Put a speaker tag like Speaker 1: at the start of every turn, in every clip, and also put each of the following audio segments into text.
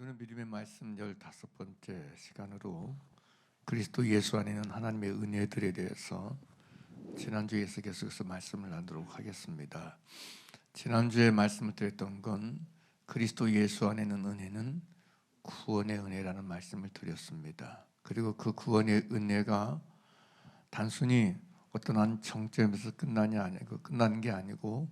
Speaker 1: 오늘은 믿음의 말씀 15번째 시간으로 그리스도 예수 안에는 하나님의 은혜들에 대해서 지난주에서 계속해서 말씀을 나누도록 하겠습니다. 지난주에 말씀을 드렸던 건 그리스도 예수 안에는 은혜는 구원의 은혜라는 말씀을 드렸습니다. 그리고 그 구원의 은혜가 단순히 어떤 한 정점에서 끝나는 게 아니고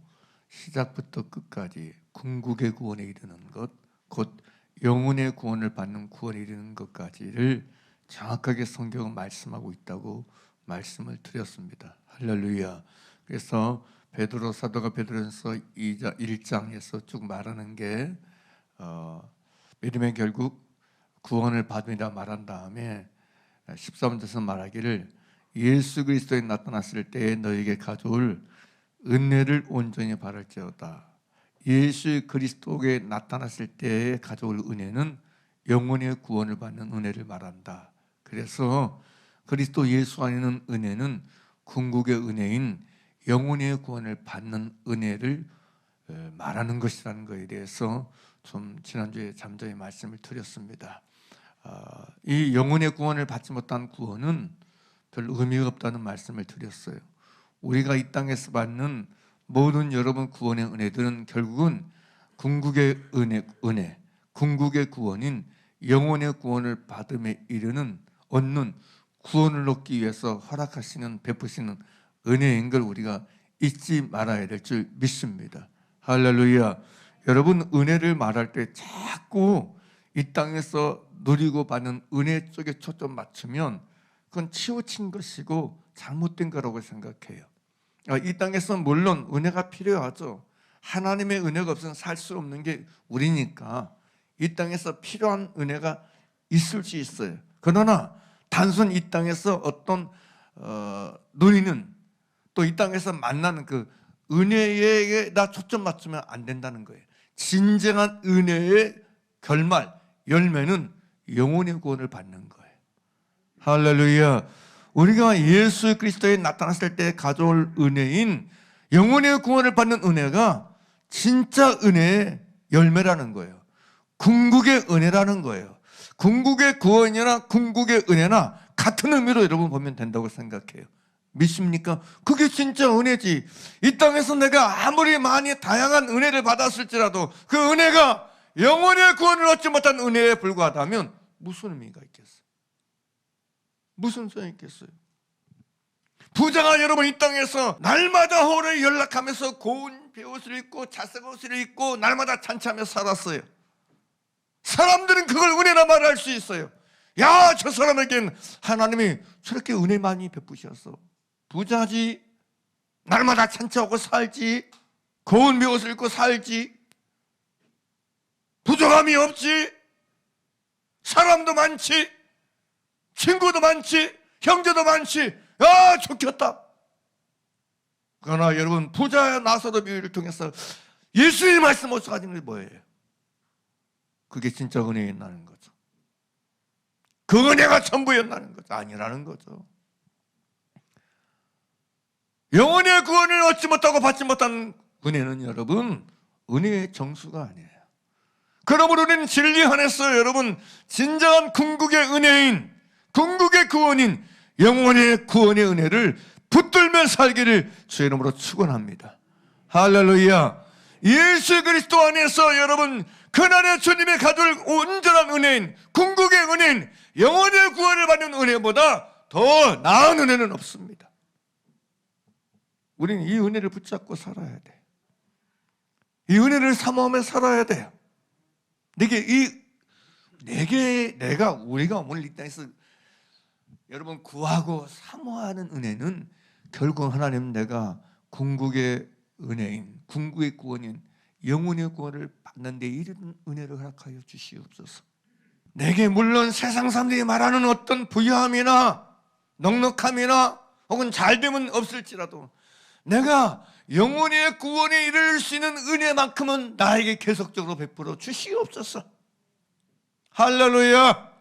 Speaker 1: 시작부터 끝까지 궁극의 구원에 이르는 것, 곧 영혼의 구원을 받는 구원에 이르는 것까지를 정확하게 성경은 말씀하고 있다고 말씀을 드렸습니다. 할렐루야. 그래서 사도가 베드로전서 1장에서 쭉 말하는 게 믿음의 결국 구원을 받으리라 말한 다음에 13절에서 말하기를 예수 그리스도에 나타났을 때에 너에게 가져올 은혜를 온전히 바랄지어다. 예수 그리스도에 나타났을 때에 가져올 은혜는 영혼의 구원을 받는 은혜를 말한다. 그래서 그리스도 예수 안에는 은혜는 궁극의 은혜인 영혼의 구원을 받는 은혜를 말하는 것이라는 것에 대해서 좀 지난주에 잠잠히 말씀을 드렸습니다. 이 영혼의 구원을 받지 못한 구원은 별 의미가 없다는 말씀을 드렸어요. 우리가 이 땅에서 받는 모든 여러분 구원의 은혜들은 결국은 궁극의 은혜, 궁극의 구원인 영혼의 구원을 받음에 이르는 얻는 구원을 얻기 위해서 허락하시는 베푸시는 은혜인 걸 우리가 잊지 말아야 될 줄 믿습니다. 할렐루야. 여러분 은혜를 말할 때 자꾸 이 땅에서 누리고 받는 은혜 쪽에 초점 맞추면 그건 치우친 것이고 잘못된 거라고 생각해요. 이 땅에서 물론 은혜가 필요하죠. 하나님의 은혜가 없으면 살 수 없는 게 우리니까 이 땅에서 필요한 은혜가 있을 수 있어요. 그러나 단순 이 땅에서 어떤 누리는 또 이 땅에서 만나는 그 은혜에 나 초점 맞추면 안 된다는 거예요. 진정한 은혜의 결말, 열매는 영혼의 구원을 받는 거예요. 할렐루야. 우리가 예수 그리스도에 나타났을 때 가져올 은혜인 영혼의 구원을 받는 은혜가 진짜 은혜의 열매라는 거예요. 궁극의 은혜라는 거예요. 궁극의 구원이나 궁극의 은혜나 같은 의미로 여러분 보면 된다고 생각해요. 믿습니까? 그게 진짜 은혜지. 이 땅에서 내가 아무리 많이 다양한 은혜를 받았을지라도 그 은혜가 영혼의 구원을 얻지 못한 은혜에 불과하다면 무슨 의미가 있겠어요? 무슨 소용이 있겠어요? 부자가 여러분 이 땅에서 날마다 호를 연락하면서 고운 베옷을 입고 자색 옷을 입고 날마다 찬치하며 살았어요. 사람들은 그걸 은혜라 말할 수 있어요. 야, 저 사람에겐 하나님이 저렇게 은혜 많이 베푸셨어. 부자지, 날마다 찬치하고 살지, 고운 베옷을 입고 살지, 부족함이 없지, 사람도 많지, 친구도 많지, 형제도 많지. 야, 좋겠다. 그러나 여러분 부자 나사로 비유를 통해서 예수의 말씀 못 가진 게 뭐예요? 그게 진짜 은혜였다는 거죠. 그 은혜가 전부였다는 거죠. 아니라는 거죠. 영혼의 구원을 얻지 못하고 받지 못한 은혜는 여러분 은혜의 정수가 아니에요. 그러므로 우리는 진리 안에서 여러분 진정한 궁극의 은혜인 궁극의 구원인 영혼의 구원의 은혜를 붙들며 살기를 주의 이름으로 축원합니다. 할렐루야. 예수 그리스도 안에서 여러분 그날의 주님의 가져올 온전한 은혜인 궁극의 은혜인 영혼의 구원을 받는 은혜보다 더 나은 은혜는 없습니다. 우리는 이 은혜를 붙잡고 살아야 돼. 이 은혜를 사모하며 살아야 돼요. 우리가 오늘 이 땅에서 여러분 구하고 사모하는 은혜는 결국 하나님 내가 궁극의 은혜인 궁극의 구원인 영혼의 구원을 받는 데 이르는 은혜를 허락하여 주시옵소서. 내게 물론 세상 사람들이 말하는 어떤 부유함이나 넉넉함이나 혹은 잘됨은 없을지라도 내가 영혼의 구원에 이를 수 있는 은혜만큼은 나에게 계속적으로 베풀어 주시옵소서. 할렐루야.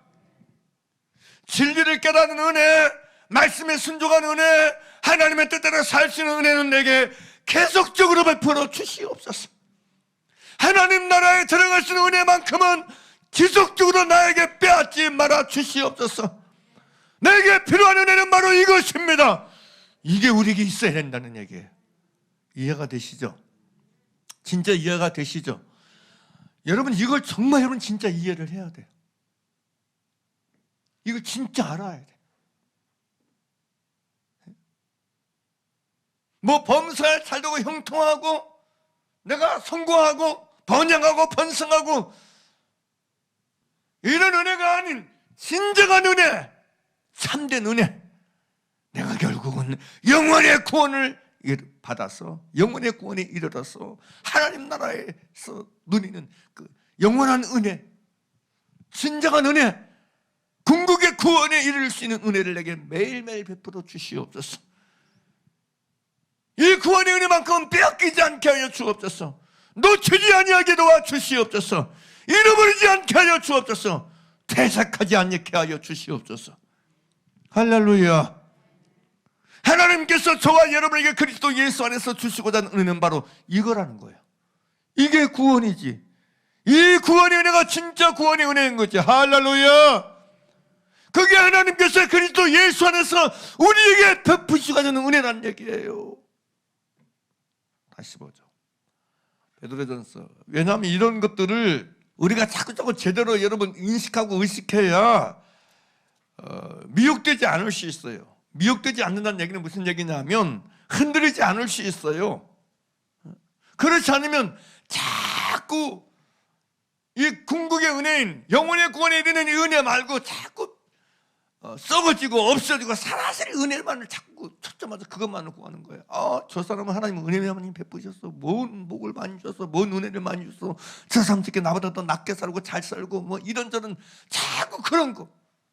Speaker 1: 진리를 깨닫는 은혜, 말씀에 순종하는 은혜, 하나님의 뜻대로 살 수 있는 은혜는 내게 계속적으로 베풀어 주시옵소서. 하나님 나라에 들어갈 수 있는 은혜만큼은 지속적으로 나에게 빼앗지 말아 주시옵소서. 내게 필요한 은혜는 바로 이것입니다. 이게 우리에게 있어야 된다는 얘기예요. 이해가 되시죠? 진짜 이해가 되시죠? 여러분, 이걸 정말 여러분 진짜 이해를 해야 돼요. 이걸 진짜 알아야 돼. 뭐 범사에 살다고 형통하고 내가 성공하고 번영하고 번성하고 이런 은혜가 아닌 진정한 은혜, 참된 은혜, 내가 결국은 영원의 구원을 받아서 영원의 구원에 이르러서 하나님 나라에서 누리는 그 영원한 은혜, 진정한 은혜, 궁극의 구원에 이를 수 있는 은혜를 내게 매일매일 베풀어 주시옵소서. 이 구원의 은혜만큼은 빼앗기지 않게 하여 주옵소서. 놓치지 아니하게 도와 주시옵소서. 잃어버리지 않게 하여 주옵소서. 퇴색하지 않게 하여 주시옵소서. 할렐루야. 하나님께서 저와 여러분에게 그리스도 예수 안에서 주시고자 하는 은혜는 바로 이거라는 거예요. 이게 구원이지. 이 구원의 은혜가 진짜 구원의 은혜인 거지. 할렐루야. 그게 하나님께서 그리스도 예수 안에서 우리에게 베푸시고자 하는 은혜라는 얘기예요. 다시 보죠. 베드로전서. 왜냐하면 이런 것들을 우리가 자꾸 제대로 여러분 인식하고 의식해야 미혹되지 않을 수 있어요. 미혹되지 않는다는 얘기는 무슨 얘기냐면 흔들리지 않을 수 있어요. 그렇지 않으면 자꾸 이 궁극의 은혜인 영혼의 구원에 이르는 이 은혜 말고 자꾸 썩어지고 없어지고 사라질 은혜만을 자꾸 초점하서 그것만을 구하는 거예요. 저 사람은 하나님은 은혜를 많이 베푸셨어. 뭔 복을 많이 줬어. 뭔 은혜를 많이 줬어. 저 사람 특히 나보다 더 낫게 살고 잘 살고 뭐 이런저런 자꾸 그런 거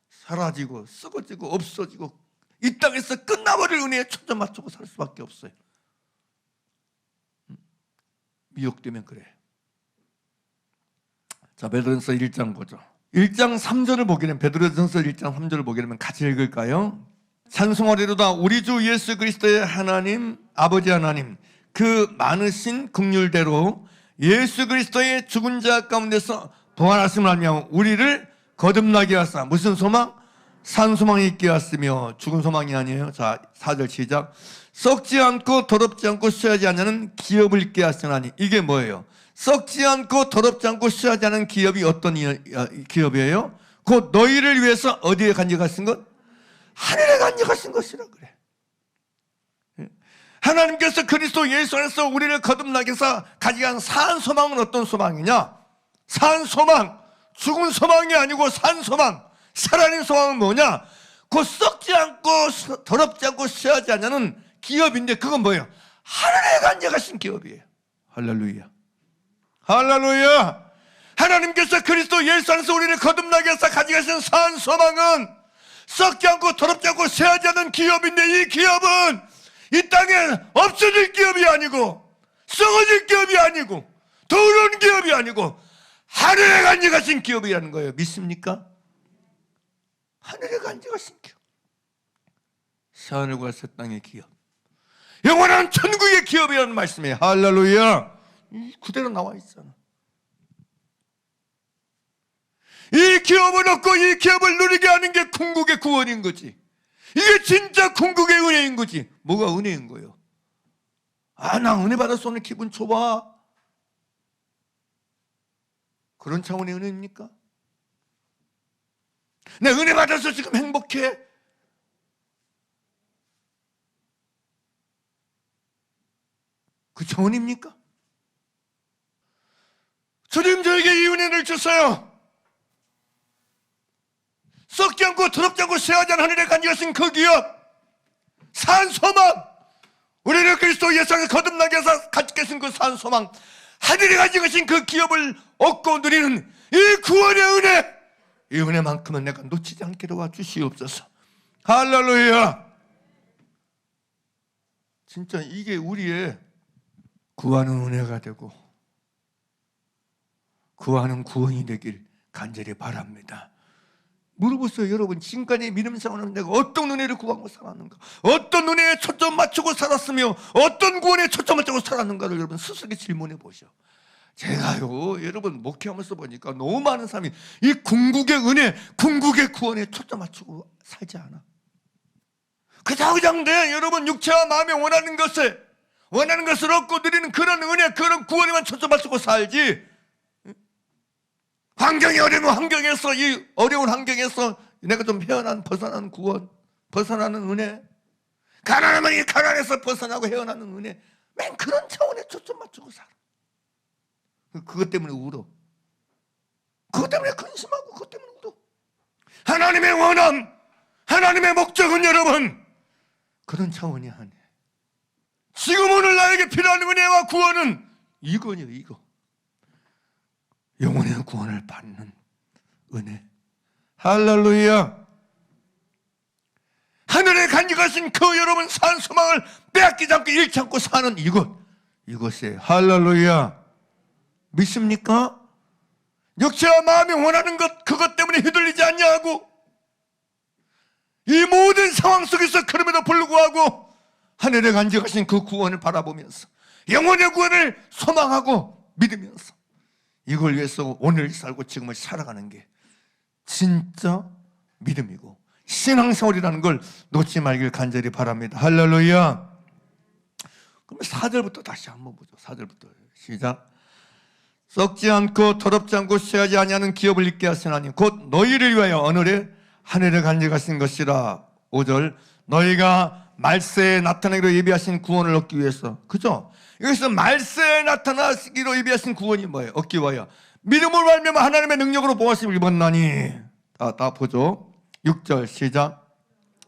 Speaker 1: 사라지고 썩어지고 없어지고 이 땅에서 끝나버릴 은혜에 초점 맞추고 살 수밖에 없어요. 미혹되면 그래. 자, 베드로전서 1장 보죠. 1장 3절을 보게 되면 베드로전서 1장 3절을 보게 되면 같이 읽을까요? 찬송하리로다 우리 주 예수 그리스도의 하나님 아버지 하나님 그 많으신 긍휼대로 예수 그리스도의 죽은 자 가운데서 부활하심을 하며 우리를 거듭나게 하사 무슨 소망? 산 소망이 있게 하였으며 죽은 소망이 아니에요. 자, 4절 시작. 썩지 않고 더럽지 않고 쇠하지 않는 기업을 있게 하시나니 이게 뭐예요? 썩지 않고 더럽지 않고 쇠하지 않은 기업이 어떤 기업이에요? 곧 너희를 위해서 어디에 간직하신 것? 하늘에 간직하신 것이라 그래. 하나님께서 그리스도 예수 안에서 우리를 거듭나게 해서 가지고 산 소망은 어떤 소망이냐? 산 소망, 죽은 소망이 아니고 산 소망, 살아있는 소망은 뭐냐? 곧 썩지 않고 더럽지 않고 쇠하지 않는 기업인데 그건 뭐예요? 하늘에 간직하신 기업이에요. 할렐루야. 할렐루야. 하나님께서 그리스도 예수 안에서 우리를 거듭나게 해서 가져가신 산 소망은 썩지 않고 더럽지 않고 쇠하지 않는 기업인데 이 기업은 이 땅에 없어질 기업이 아니고 썩어질 기업이 아니고 더러운 기업이 아니고 하늘에 간직하신 기업이라는 거예요. 믿습니까? 하늘에 간직하신 기업. 새하늘과 새 땅의 기업. 영원한 천국의 기업이라는 말씀이에요. 할렐루야. 그대로 나와 있잖아. 이 기업을 얻고 이 기업을 누리게 하는 게 궁극의 구원인 거지. 이게 진짜 궁극의 은혜인 거지. 뭐가 은혜인 거예요? 나 은혜 받았어 오늘 기분 좋아. 그런 차원의 은혜입니까? 내 은혜 받아서 지금 행복해. 그 차원입니까? 주님 저에게 이 은혜를 주세요. 썩지 않고 더럽지 않고 쇠하지 않은 하늘에 간직하신 그 기업 산 소망 우리를 그리스도 예수 안에서 거듭나게 해서 같이 계신 그 산 소망 하늘에 간직하신 그 기업을 얻고 누리는 이 구원의 은혜 이 은혜만큼은 내가 놓치지 않게 도와주시옵소서. 할렐루야. 진짜 이게 우리의 구하는 은혜가 되고 구하는 구원이 되길 간절히 바랍니다. 물어보세요. 여러분 지금까지 믿음 생활을 내가 어떤 은혜를 구하고 살았는가, 어떤 은혜에 초점 맞추고 살았으며 어떤 구원에 초점 맞추고 살았는가를 여러분 스스로 질문해 보시오. 제가요, 여러분 목회하면서 보니까 너무 많은 사람이 이 궁극의 은혜, 궁극의 구원에 초점 맞추고 살지 않아. 그냥 여러분 육체와 마음이 원하는 것을 얻고 누리는 그런 은혜, 그런 구원에만 초점 맞추고 살지. 환경이 어려운 환경에서, 이 어려운 환경에서 내가 좀 벗어나는 구원, 벗어나는 은혜, 가난하면 이 가난에서 벗어나고 헤어나는 은혜, 맨 그런 차원에 초점 맞추고 살아. 그것 때문에 울어. 그것 때문에 근심하고, 그것 때문에 울어. 하나님의 원함, 하나님의 목적은 여러분 그런 차원이 아니에요. 지금 오늘 나에게 필요한 은혜와 구원은 이거예요. 이거 영혼의 구원을 받는 은혜. 할렐루야. 하늘에 간직하신 그 여러분 산 소망을 빼앗기지 않고 잃지 않고 사는 이것이에요. 할렐루야. 믿습니까? 육체와 마음이 원하는 것, 그것 때문에 휘둘리지 않냐고. 이 모든 상황 속에서 그럼에도 불구하고 하늘에 간직하신 그 구원을 바라보면서 영혼의 구원을 소망하고 믿으면서 이걸 위해서 오늘 살고 지금을 살아가는 게 진짜 믿음이고 신앙생활이라는 걸 놓지 말길 간절히 바랍니다. 할렐루야. 그럼 4절부터 다시 한번 보죠. 4절부터 시작. 썩지 않고 더럽지 않고 쇠하지 아니하는 기업을 있게 하시나니 곧 너희를 위하여 하늘에 간직하신 것이라. 5절. 너희가 말세에 나타나기로 예비하신 구원을 얻기 위해서. 그죠? 여기서 말세에 나타나기로 예비하신 구원이 뭐예요? 얻기 위하여 믿음으로 말미암아 하나님의 능력으로 보호하심을 입었나니. 다 보죠. 6절 시작.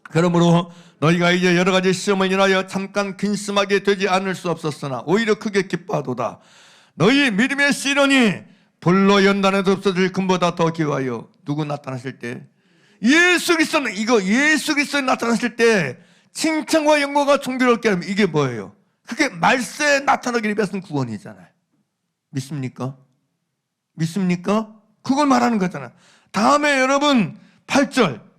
Speaker 1: 그러므로 너희가 이제 여러 가지 시험을 인하여 잠깐 근심하게 되지 않을 수 없었으나 오히려 크게 기뻐하도다. 너희 믿음의 시련이 불로 연단해도 없어질 금보다 더 기워하여. 누구 나타나실 때? 예수 그리스도는 예수 그리스도 나타나실 때 칭찬과 영광과 존귀롭게 하면 이게 뭐예요? 그게 말세에 나타나기를 위해서는 구원이잖아요. 믿습니까? 믿습니까? 그걸 말하는 거잖아요. 다음에 여러분 8절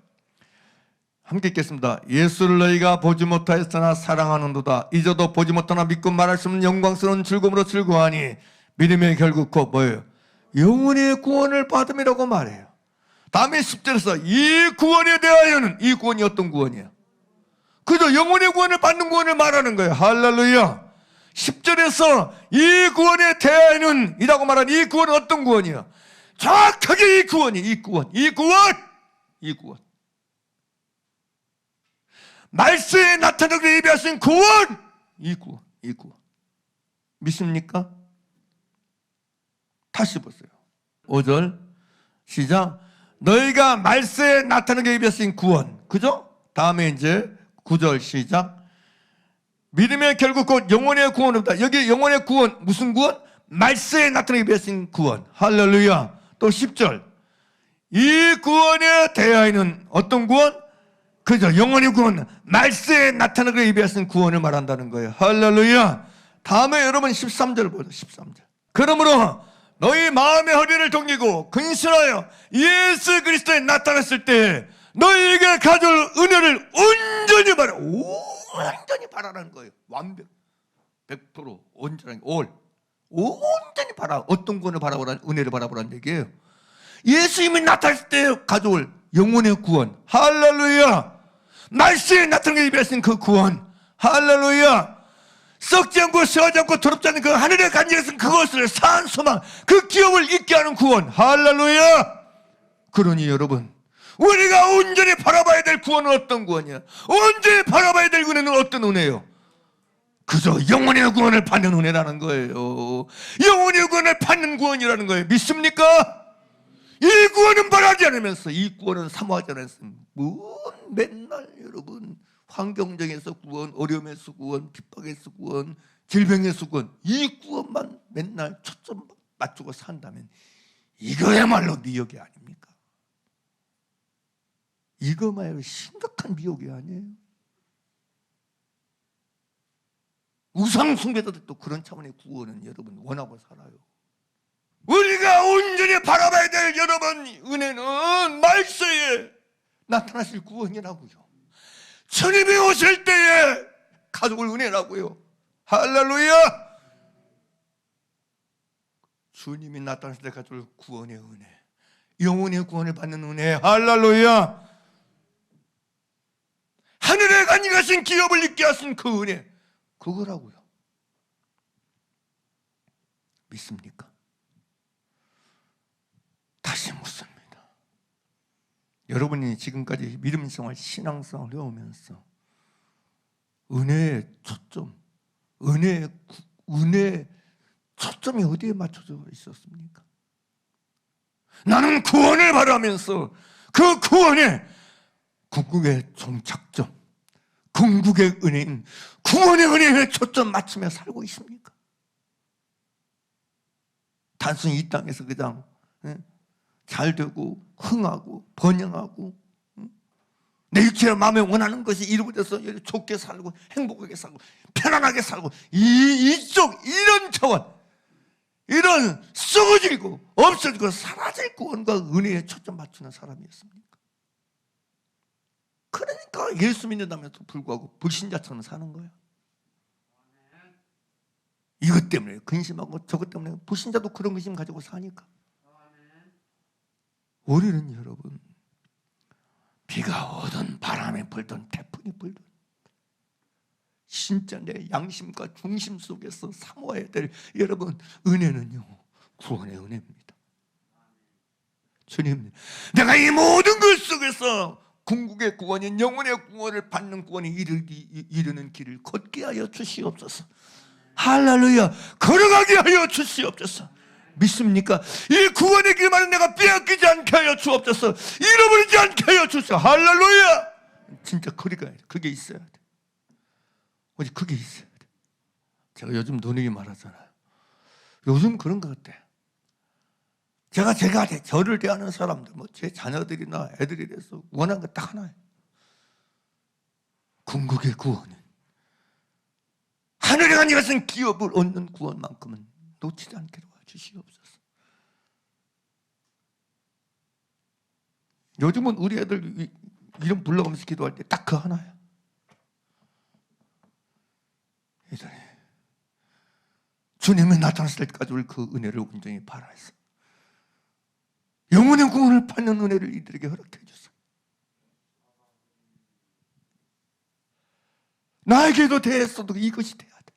Speaker 1: 함께 읽겠습니다. 예수를 너희가 보지 못하였으나 사랑하는도다. 이제도 보지 못하나 믿고 말할 수 없는 영광스러운 즐거움으로 즐거워하니 믿음의 결국 곧 뭐예요? 영혼의 구원을 받음이라고 말해요. 다음에 10절에서 이 구원에 대하여는, 이 구원이 어떤 구원이에요? 그죠? 영혼의 구원을 받는 구원을 말하는 거예요. 할렐루야. 10절에서 이 구원에 대하여는 이라고 말하는 이 구원은 어떤 구원이에요? 정확하게 이 구원. 말세에 나타나기로 예비하신 구원! 이 구원. 믿습니까? 다시 보세요. 5절 시작. 너희가 말세에 나타나기로 예비하신 구원. 그죠? 다음에 이제 9절 시작. 믿음의 결국 곧 영혼의 구원이다. 여기 영혼의 구원, 무슨 구원? 말세에 나타나기로 예비하신 구원. 할렐루야. 또 10절. 이 구원에 대하여는 어떤 구원? 그죠? 영혼의 구원, 말세에 나타나기로 예비하신 구원을 말한다는 거예요. 할렐루야. 다음에 여러분 13절 보죠. 13절. 그러므로 너희 마음의 허리를 동이고 근신하여 예수 그리스도에 나타났을 때 너희에게 가져올 은혜를 온전히 바라라는 거예요. 완벽 100% 온전하게 온전히 바라. 어떤 구원을 바라보라? 은혜를 바라보라는 얘기예요. 예수님이 나타났을 때 가져올 영혼의 구원. 할렐루야. 말세에 나타나게 예비하신 그 구원. 할렐루야. 썩지 않고 쇠하지 않고 더럽지 않은 그 하늘에 간직해서 그것을 산 소망, 그 기업을 잊게 하는 구원. 할렐루야. 그러니 여러분, 우리가 온전히 바라봐야 될 구원은 어떤 구원이야? 온전히 바라봐야 될 은혜는 어떤 은혜예요? 그저 영혼의 구원을 받는 은혜라는 거예요. 영혼의 구원을 받는 구원이라는 거예요. 믿습니까? 이 구원은 바라지 않으면서, 이 구원은 사모하지 않으면서 맨날 여러분 환경적에서 구원, 어려움에서 구원, 핍박에서 구원, 질병에서 구원, 이 구원만 맨날 초점 맞추고 산다면 이거야말로 미혹이 아닙니까? 이거말로 심각한 미혹이 아니에요? 우상 숭배자들도 그런 차원의 구원은 여러분 원하고 살아요. 우리가 온전히 바라봐야 될 여러분 은혜는 말세에 나타나실 구원이라고요. 주님이 오실 때에 가져올 은혜라고요. 할렐루야. 주님이 나타났을 때 가져올 구원의 은혜, 영혼의 구원을 받는 은혜. 할렐루야. 하늘에 간이 가신 기업을 잊게 하신 그 은혜, 그거라고요. 믿습니까? 다시 묻습니다. 여러분이 지금까지 믿음생활, 신앙생활을 해오면서 은혜의 초점, 은혜의 초점이 어디에 맞춰져 있었습니까? 나는 구원을 바라면서 그 구원의 궁극의 종착점, 궁극의 은혜인 구원의 은혜에 초점 맞추며 살고 있습니까? 단순히 이 땅에서 그냥 잘 되고 흥하고 번영하고 내 육체의 마음에 원하는 것이 이루어져서 좋게 살고 행복하게 살고 편안하게 살고 이런 차원, 이런 썩어지고 없어지고 사라질 구원과 은혜에 초점 맞추는 사람이었습니까? 그러니까 예수 믿는다면서 불구하고 불신자처럼 사는 거예요. 이것 때문에 근심하고 저것 때문에 불신자도 그런 근심 가지고 사니까. 우리는 여러분, 비가 오든 바람이 불든 태풍이 불든 진짜 내 양심과 중심 속에서 사모해야 될 여러분 은혜는요, 구원의 은혜입니다. 주님, 내가 이 모든 것 속에서 궁극의 구원인 영혼의 구원을 받는 구원이 이르는 길을 걷게 하여 주시옵소서. 할렐루야. 걸어가게 하여 주시옵소서. 믿습니까? 이 구원의 길만은 내가 빼앗기지 않게 하여 주옵소서. 잃어버리지 않게 하여 주소서. 할렐루야. 진짜 그게 있어야 돼. 오직 그게 있어야 돼. 제가 요즘 누누이 말하잖아요. 요즘 그런 것 같아. 제가 저를 대하는 사람들, 제 자녀들이나 애들이 돼서 원하는 거 딱 하나예요. 궁극의 구원은 하늘에 간 이것은 기업을 얻는 구원만큼은 놓치지 않게 도와주시옵소서. 요즘은 우리 애들 이름 불러가면서 기도할 때 딱 그 하나야. 이들이 주님이 나타났을 때까지 우리 그 은혜를 온전히 바라서 영혼의 구원을 받는 은혜를 이들에게 허락해 주소서. 나에게도 대했어도 이것이 돼야 돼.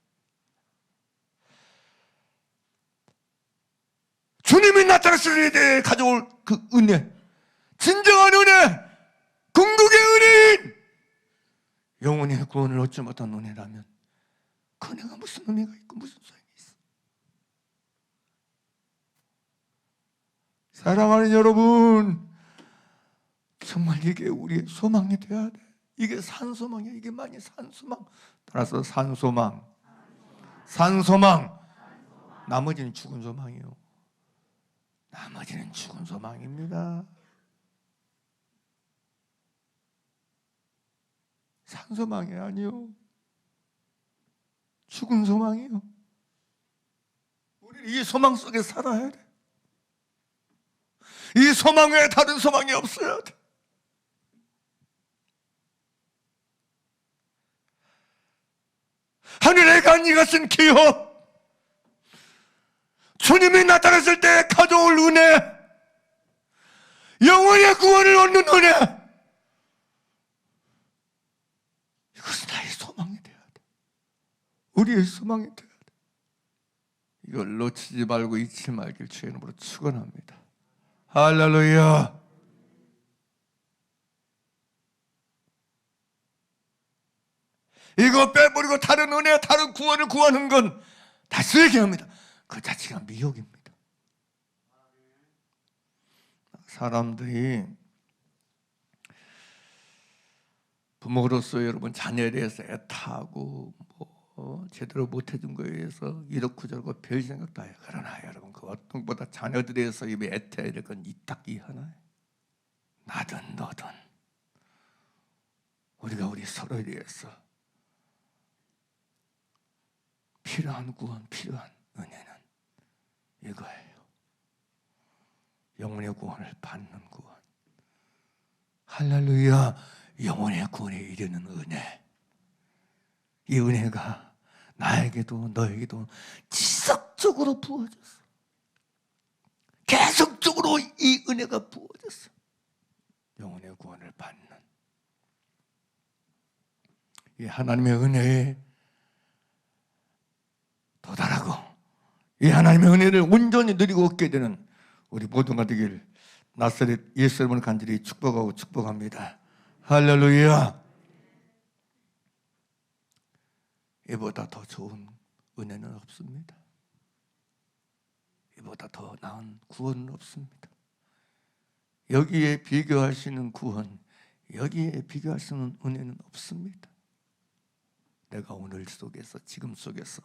Speaker 1: 주님이 나타났을 때 가져올 그 은혜, 진정한 은혜, 궁극의 은혜인 영혼의 구원을 얻지 못한 은혜라면 그 은혜가 무슨 의미가 있고 무슨 소용이 있어. 사랑하는 여러분, 정말 이게 우리의 소망이 돼야 돼. 이게 산소망이야. 이게 만이 산소망. 따라서 산소망. 나머지는 죽은 소망이에요. 나머지는 죽은 소망입니다. 산소망이 아니요, 죽은 소망이에요. 우리는 이 소망 속에 살아야 돼. 이 소망 외에 다른 소망이 없어야 돼. 하늘에 간 이것은 기업, 주님이 나타났을 때 가져올 은혜, 영혼의 구원을 얻는 은혜, 이것은 나의 소망이 되어야 돼. 우리의 소망이 되어야 돼. 이걸 놓치지 말고 잊지 말길 주의 이름으로 축원합니다. 할렐루야. 이거 빼버리고 다른 은혜, 다른 구원을 구하는 건 다시 얘기합니다. 그 자체가 미혹입니다. 사람들이 부모로서 여러분 자녀에 대해서 애타하고 제대로 못해준 거에 대해서 이렇고 저렇고 별 생각 다 해요. 그러나 여러분 그 어떤 것보다 자녀들에 대해서 애타야 될 건 딱 이 하나예요. 나든 너든 우리가 우리 서로에 대해서 필요한 구원, 필요한 은혜는 이거예요. 영혼의 구원을 받는 구원. 할렐루야. 영혼의 구원에 이르는 은혜. 이 은혜가 나에게도 너에게도 지속적으로 부어졌어. 계속적으로 이 은혜가 부어졌어. 영혼의 구원을 받는 이 하나님의 은혜에 도달하고 이 하나님의 은혜를 온전히 누리고 얻게 되는 우리 모두가 되길 나사렛 예수 이름으로 간절히 축복하고 축복합니다. 할렐루야. 이보다 더 좋은 은혜는 없습니다. 이보다 더 나은 구원은 없습니다. 여기에 비교할 수 있는 구원, 여기에 비교할 수 있는 은혜는 없습니다. 내가 오늘 속에서, 지금 속에서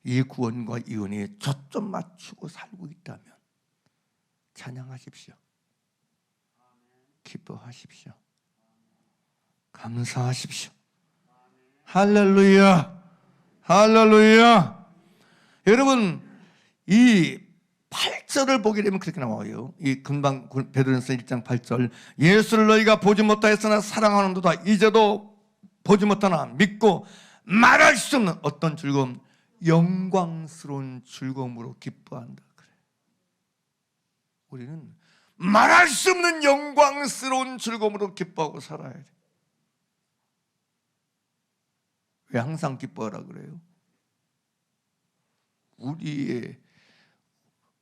Speaker 1: 이 구원과 이 은혜에 초점 맞추고 살고 있다면 찬양하십시오. 기뻐하십시오. 감사하십시오. 할렐루야. 할렐루야. 여러분, 이 8절을 보게 되면 그렇게 나와요. 이 금방 베드로전서 1장 8절, 예수를 너희가 보지 못하였으나 사랑하는도다. 이제도 보지 못하나 믿고 말할 수 없는 어떤 즐거움, 영광스러운 즐거움으로 기뻐한다 그래. 우리는 말할 수 없는 영광스러운 즐거움으로 기뻐하고 살아야 돼. 왜 항상 기뻐하라 그래요?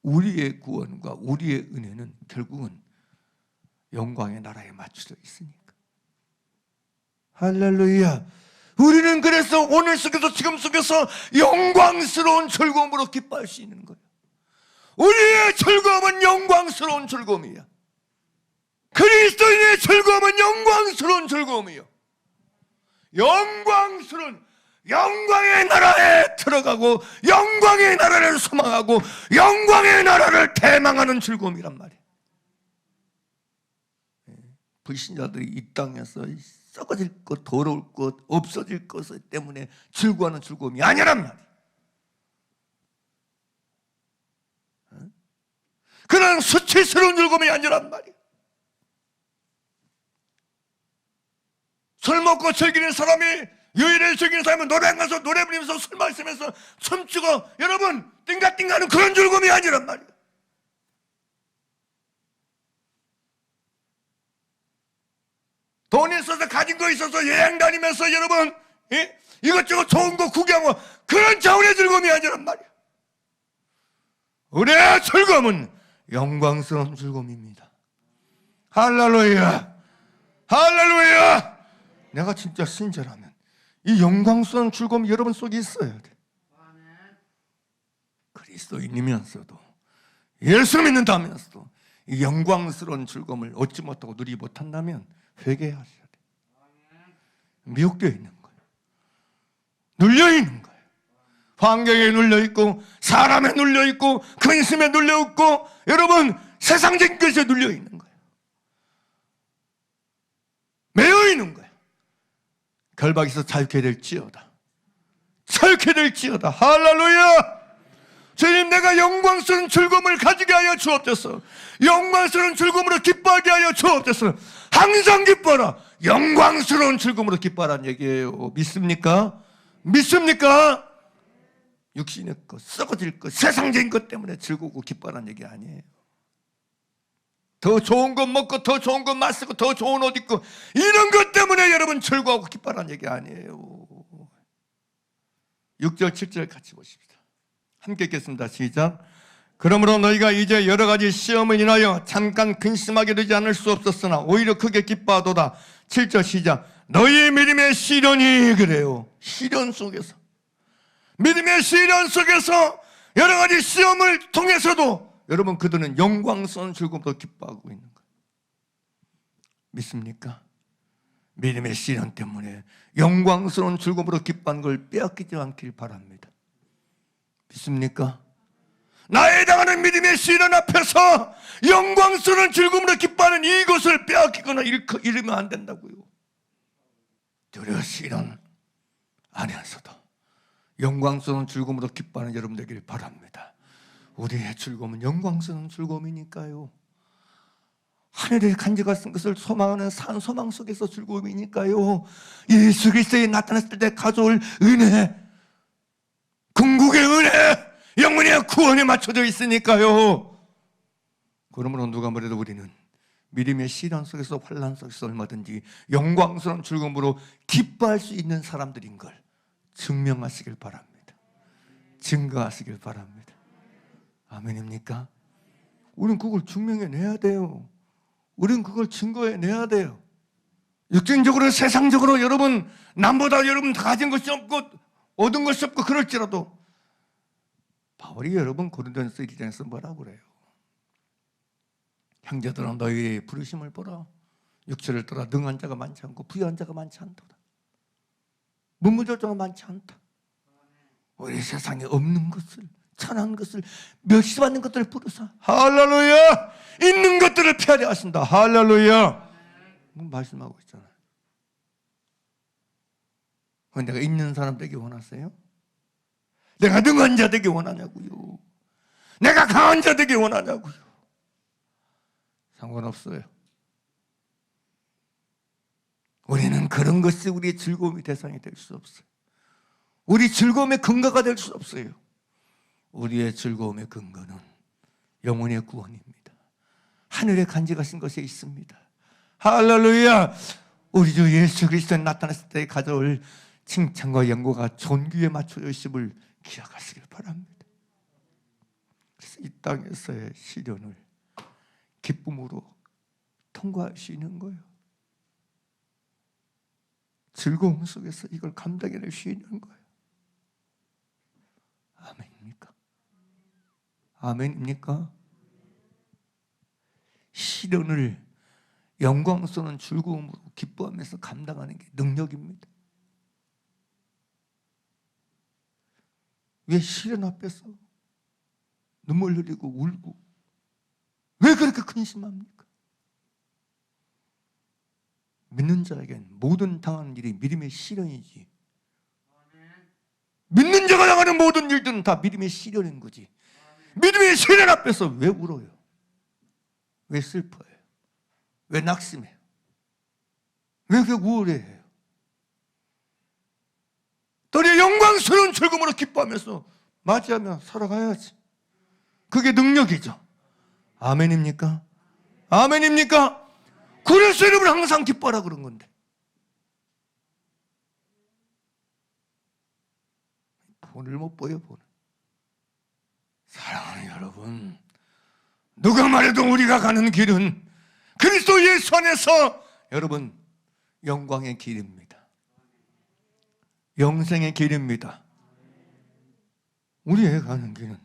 Speaker 1: 우리의 구원과 우리의 은혜는 결국은 영광의 나라에 맞춰져 있으니까. 할렐루야. 우리는 그래서 오늘 속에서, 지금 속에서 영광스러운 즐거움으로 기뻐할 수 있는 거예요. 우리의 즐거움은 영광스러운 즐거움이야. 그리스도인의 즐거움은 영광스러운 즐거움이요. 영광스러운, 영광의 나라에 들어가고 영광의 나라를 소망하고 영광의 나라를 대망하는 즐거움이란 말이에요. 불신자들이 이 땅에서 썩어질 것, 더러울 것, 없어질 것 때문에 즐거워하는 즐거움이 아니란 말이에요. 그런 수치스러운 즐거움이 아니란 말이에요. 술 먹고 즐기는 사람이, 유일을 즐기는 사람은 노래 가서 노래 부르면서 술 마시면서 춤추고 여러분 띵가띵가하는 그런 즐거움이 아니란 말이에요. 돈이 있어서, 가진 거 있어서 여행 다니면서 여러분 이것저것 좋은 거 구경하고 그런 차원의 즐거움이 아니란 말이에요. 우리의 즐거움은 영광스러운 즐거움입니다. 할렐루야. 할렐루야. 내가 진짜 신자라면 이 영광스러운 즐거움이 여러분 속에 있어야 돼. 그리스도인이면서도, 예수 믿는다면서도 이 영광스러운 즐거움을 얻지 못하고 누리지 못한다면 회개하셔야 돼. 미혹되어 있는 거예요. 눌려 있는 거예요. 환경에 눌려 있고, 사람에 눌려 있고, 근심에 눌려 있고, 여러분 세상적인 것에 눌려 있는 거예요. 매여 있는 거예요. 결박에서 자유케 될지어다. 자유케 될지어다. 할렐루야. 주님, 내가 영광스러운 즐거움을 가지게 하여 주옵소서. 영광스러운 즐거움으로 기뻐하게 하여 주옵소서. 항상 기뻐라. 영광스러운 즐거움으로 기뻐하라는 얘기예요. 믿습니까? 믿습니까? 육신의 것, 썩어질 것, 세상적인 것 때문에 즐거우고 기뻐하라는 얘기 아니에요. 더 좋은 것 먹고, 더 좋은 것 마시고, 더 좋은 옷 입고, 이런 것 때문에 여러분 즐거워하고 기뻐하라는 얘기 아니에요. 6절 7절 같이 보십시다. 함께 읽겠습니다. 시작. 그러므로 너희가 이제 여러 가지 시험을 인하여 잠깐 근심하게 되지 않을 수 없었으나 오히려 크게 기뻐하도다. 7절 시작. 너희 믿음의 시련이, 그래요. 시련 속에서, 믿음의 시련 속에서 여러 가지 시험을 통해서도 여러분 그들은 영광스러운 즐거움으로 기뻐하고 있는 거예요. 믿습니까? 믿음의 시련 때문에 영광스러운 즐거움으로 기뻐하는 걸 빼앗기지 않길 바랍니다. 믿습니까? 나에 당하는 믿음의 시련 앞에서 영광스러운 즐거움으로 기뻐하는 이것을 빼앗기거나 잃으면 안 된다고요. 두려워 시련 안에서도 영광스러운 즐거움으로 기뻐하는 여러분 되길 바랍니다. 우리의 즐거움은 영광스러운 즐거움이니까요. 하늘에 간직한 것을 소망하는 산 소망 속에서 즐거움이니까요. 예수 그리스도에 나타났을 때 가져올 은혜, 궁극의 은혜, 영혼의 구원에 맞춰져 있으니까요. 그러므로 누가 뭐래도 우리는 믿음의 시련 속에서 환난 속에서 얼마든지 영광스러운 즐거움으로 기뻐할 수 있는 사람들인 걸 증명하시길 바랍니다. 증거하시길 바랍니다. 아멘입니까? 우리는 그걸 증명해내야 돼요. 우리는 그걸 증거해내야 돼요. 육신적으로 세상적으로 여러분 남보다 여러분 다 가진 것이 없고 얻은 것이 없고 그럴지라도 바울이 여러분 고린도전서 1장에서 뭐라고 그래요? 형제들아 너희의 부르심을 보라. 육체를 떠나 능한 자가 많지 않고 부유한 자가 많지 않도다. 문무조자가 많지 않다. 우리 세상에 없는 것을 천한 것을 멸시받는 것들을 부르사 할렐루야 있는 것들을 피하려 하신다. 할렐루야 말씀하고 있잖아요. 내가 있는 사람 되기 원하세요? 내가 능한 자 되기 원하냐고요? 내가 강한 자 되기 원하냐고요? 상관없어요. 우리는 그런 것이 우리의 즐거움의 대상이 될 수 없어요. 우리 즐거움의 근거가 될 수 없어요. 우리의 즐거움의 근거는 영혼의 구원입니다. 하늘에 간직하신 것에 있습니다. 할렐루야. 우리 주 예수 그리스도에 나타났을 때 가져올 칭찬과 영광과 존귀에 맞춰져 있음을 기억하시길 바랍니다. 그래서 이 땅에서의 시련을 기쁨으로 통과할 수 있는 거예요. 즐거움 속에서 이걸 감당해낼 수 있는 거예요. 아멘입니까? 아멘입니까? 시련을 영광스러운 즐거움으로 기뻐하면서 감당하는 게 능력입니다. 왜 시련 앞에서 눈물 흘리고 울고 왜 그렇게 근심합니까? 믿는 자에겐 모든 당하는 일이 믿음의 시련이지. 믿는 자가 당하는 모든 일들은 다 믿음의 시련인 거지. 믿음의 시련 앞에서 왜 울어요? 왜 슬퍼해요? 왜 낙심해요? 왜 그렇게 우울해해요? 너의 영광스러운 즐거움으로 기뻐하면서 맞이하며 살아가야지. 그게 능력이죠. 아멘입니까? 아멘입니까? 그래서 여러분 항상 기뻐하라 그런 건데. 본을 못 보여, 본을. 사랑하는 여러분, 누가 말해도 우리가 가는 길은 그리스도 예수 안에서 여러분 영광의 길입니다. 영생의 길입니다. 우리의 가는 길은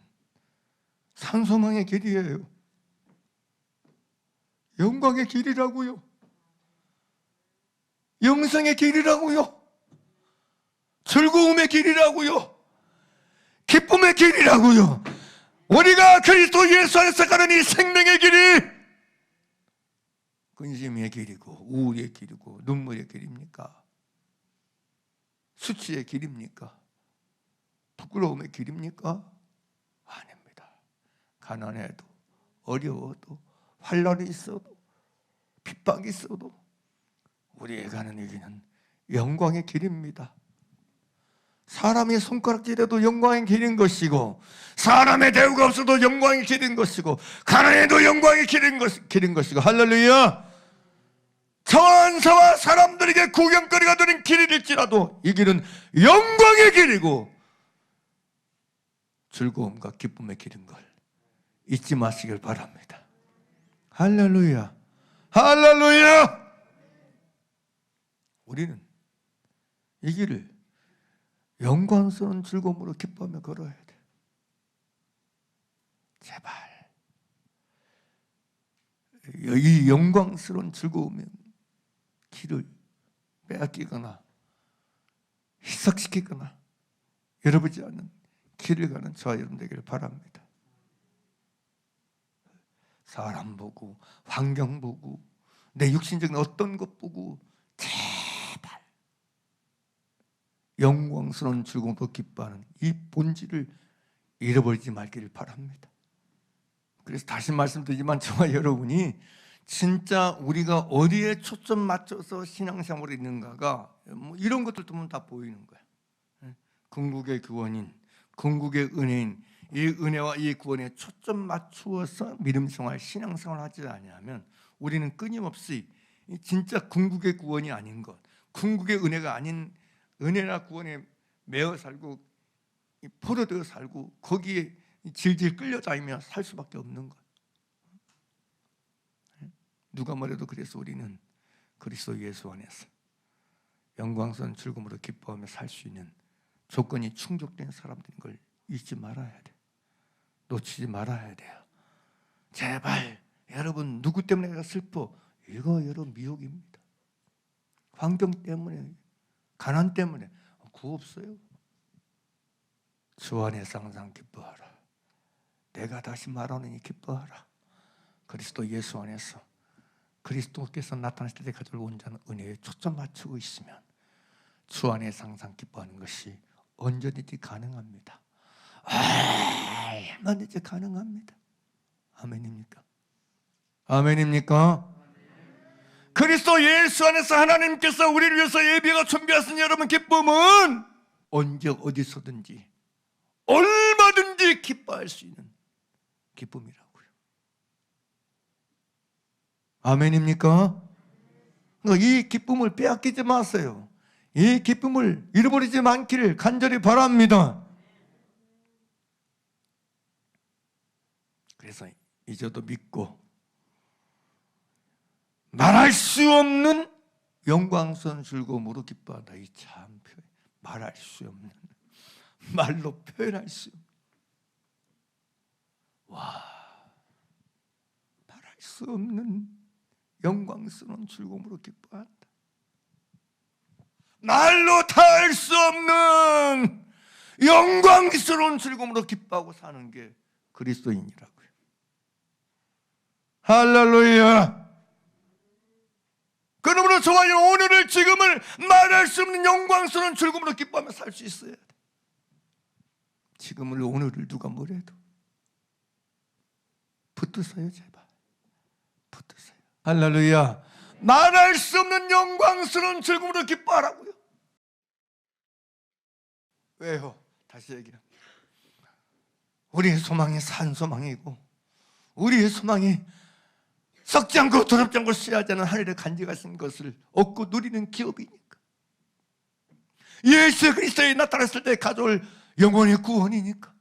Speaker 1: 산소망의 길이에요. 영광의 길이라고요. 영생의 길이라고요. 즐거움의 길이라고요. 기쁨의 길이라고요. 우리가 그리스도 예수 안에서 가는 이 생명의 길이 근심의 길이고 우울의 길이고 눈물의 길입니까? 수치의 길입니까? 부끄러움의 길입니까? 아닙니다. 가난해도 어려워도 환난이 있어도 핍박이 있어도 우리의 가는 이 길은 영광의 길입니다. 사람이 손가락질해도 영광의 길인 것이고 사람의 대우가 없어도 영광의 길인 것이고 가난해도 영광의 길인 것이고 할렐루야. 천사와 사람들에게 구경거리가 되는 길일지라도 이 길은 영광의 길이고 즐거움과 기쁨의 길인 걸 잊지 마시길 바랍니다. 할렐루야. 할렐루야. 우리는 이 길을 영광스러운 즐거움으로 기뻐하며 걸어야 돼. 제발 이 영광스러운 즐거움의 길을 빼앗기거나 희석시키거나 여러분지 않는 길을 가는 저와 여러분 되기를 바랍니다. 사람 보고 환경 보고 내 육신적인 어떤 것 보고 제발 영광스러운 즐거움으로 기뻐하는 이 본질을 잃어버리지 말기를 바랍니다. 그래서 다시 말씀드리지만 저와 여러분이 진짜 우리가 어디에 초점 맞춰서 신앙생활을 있는가가 뭐 이런 것들 보면 다 보이는 거야. 궁극의 구원인, 궁극의 은혜인 이 은혜와 이 구원에 초점 맞추어서 믿음생활, 신앙생활 하지 않으면 우리는 끊임없이 진짜 궁극의 구원이 아닌 것, 궁극의 은혜가 아닌 은혜나 구원에 매어 살고 포로되어 살고 거기에 질질 끌려다니며 살 수밖에 없는 것. 누가 뭐래도 그래서 우리는 그리스도 예수 안에서 영광스러운 즐거움으로 기뻐하며 살 수 있는 조건이 충족된 사람들인 걸 잊지 말아야 돼. 놓치지 말아야 돼요. 제발 여러분, 누구 때문에 내가 슬퍼? 이거 여러분 미혹입니다. 환경 때문에, 가난 때문에 구호 없어요. 주 안에서 항상 기뻐하라. 내가 다시 말하노니 기뻐하라. 그리스도 예수 안에서 그리스도께서 나타나실 때 가져올 온전한 은혜에 초점 맞추고 있으면 주 안에서 항상 기뻐하는 것이 언제든지 가능합니다. 얼마든지 가능합니다. 아멘입니까? 아멘입니까? 그리스도 예수 안에서 하나님께서 우리를 위해서 예비가 준비하신 여러분 기쁨은 언제 어디서든지 얼마든지 기뻐할 수 있는 기쁨이라고요. 아멘입니까? 이 기쁨을 빼앗기지 마세요. 이 기쁨을 잃어버리지 않기를 간절히 바랍니다. 그래서 이제도 믿고 말할 수 없는 영광스러운 즐거움으로 기뻐하다. 이 참 표현, 말할 수 없는, 말로 표현할 수 없는, 말할 수 없는 영광스러운 즐거움으로 기뻐한다. 말로 다 할 수 없는 영광스러운 즐거움으로 기뻐하고 사는 게 그리스도인이라고요. 할렐루야. 그러므로 저와 오늘을 지금을 말할 수 없는 영광스러운 즐거움으로 기뻐하며 살 수 있어야 돼. 지금을 오늘을 누가 뭐래도 붙으세요. 제발 붙으세요. 할렐루야. 말할 수 없는 영광스러운 즐거움으로 기뻐하라고요. 왜요? 다시 얘기합니다. 우리의 소망이 산소망이고 우리의 소망이 썩지 않고 더럽지 않고 쓰여지 않은 하늘에 간직하신 것을 얻고 누리는 기업이니까, 예수 그리스도에 나타났을 때 가져올 영혼의 구원이니까,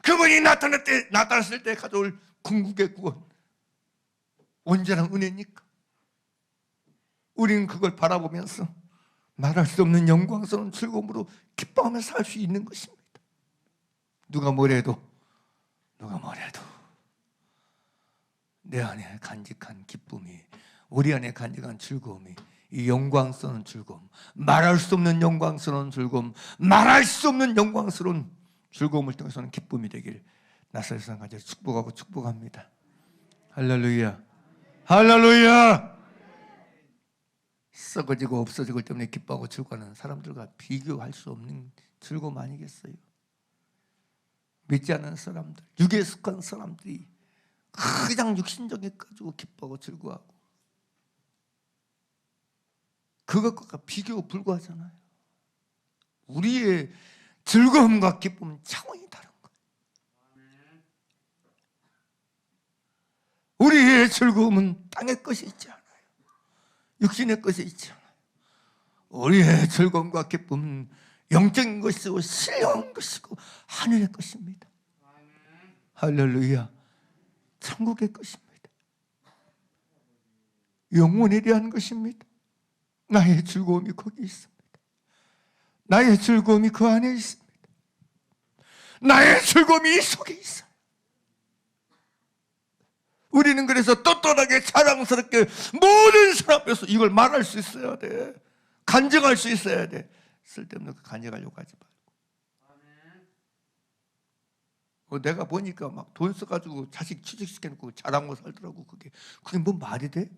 Speaker 1: 그분이 나타났을 때 가져올 궁극의 구원, 온전한 은혜니까 우리는 그걸 바라보면서 말할 수 없는 영광스러운 즐거움으로 기뻐하며 살 수 있는 것입니다. 누가 뭐래도 내 안에 간직한 기쁨이, 우리 안에 간직한 즐거움이, 이 영광스러운 즐거움, 말할 수 없는 영광스러운 즐거움, 말할 수 없는 영광스러운 즐거움을 통해서는 기쁨이 되길 나사렛 가지 축복하고 축복합니다. 할렐루야. 할렐루야. 썩어지고 없어지고 때문에 기뻐하고 즐거워하는 사람들과 비교할 수 없는 즐거움 아니겠어요? 믿지 않는 사람들, 육에 속한 사람들이 가장 육신적인 것 가지고 기뻐하고 즐거워하고 그것과 비교 불구하잖아요. 우리의 즐거움과 기쁨은 차원이 다른 거예요. 우리의 즐거움은 땅의 것이 있지 않아요. 육신의 것이 있지 않아요. 우리의 즐거움과 기쁨은 영적인 것이고 신령한 것이고 하늘의 것입니다. 할렐루야. 천국의 것입니다. 영원에 대한 것입니다. 나의 즐거움이 거기 있습니다. 나의 즐거움이 그 안에 있습니다. 나의 즐거움이 이 속에 있어요. 우리는 그래서 떳떳하게 자랑스럽게 모든 사람 앞에서 이걸 말할 수 있어야 돼. 간증할 수 있어야 돼. 쓸데없는 거 간증하려고 하지 말고. 내가 보니까 막 돈 써가지고 자식 취직시켜놓고 자랑하고 살더라고. 그게 뭐 말이 돼?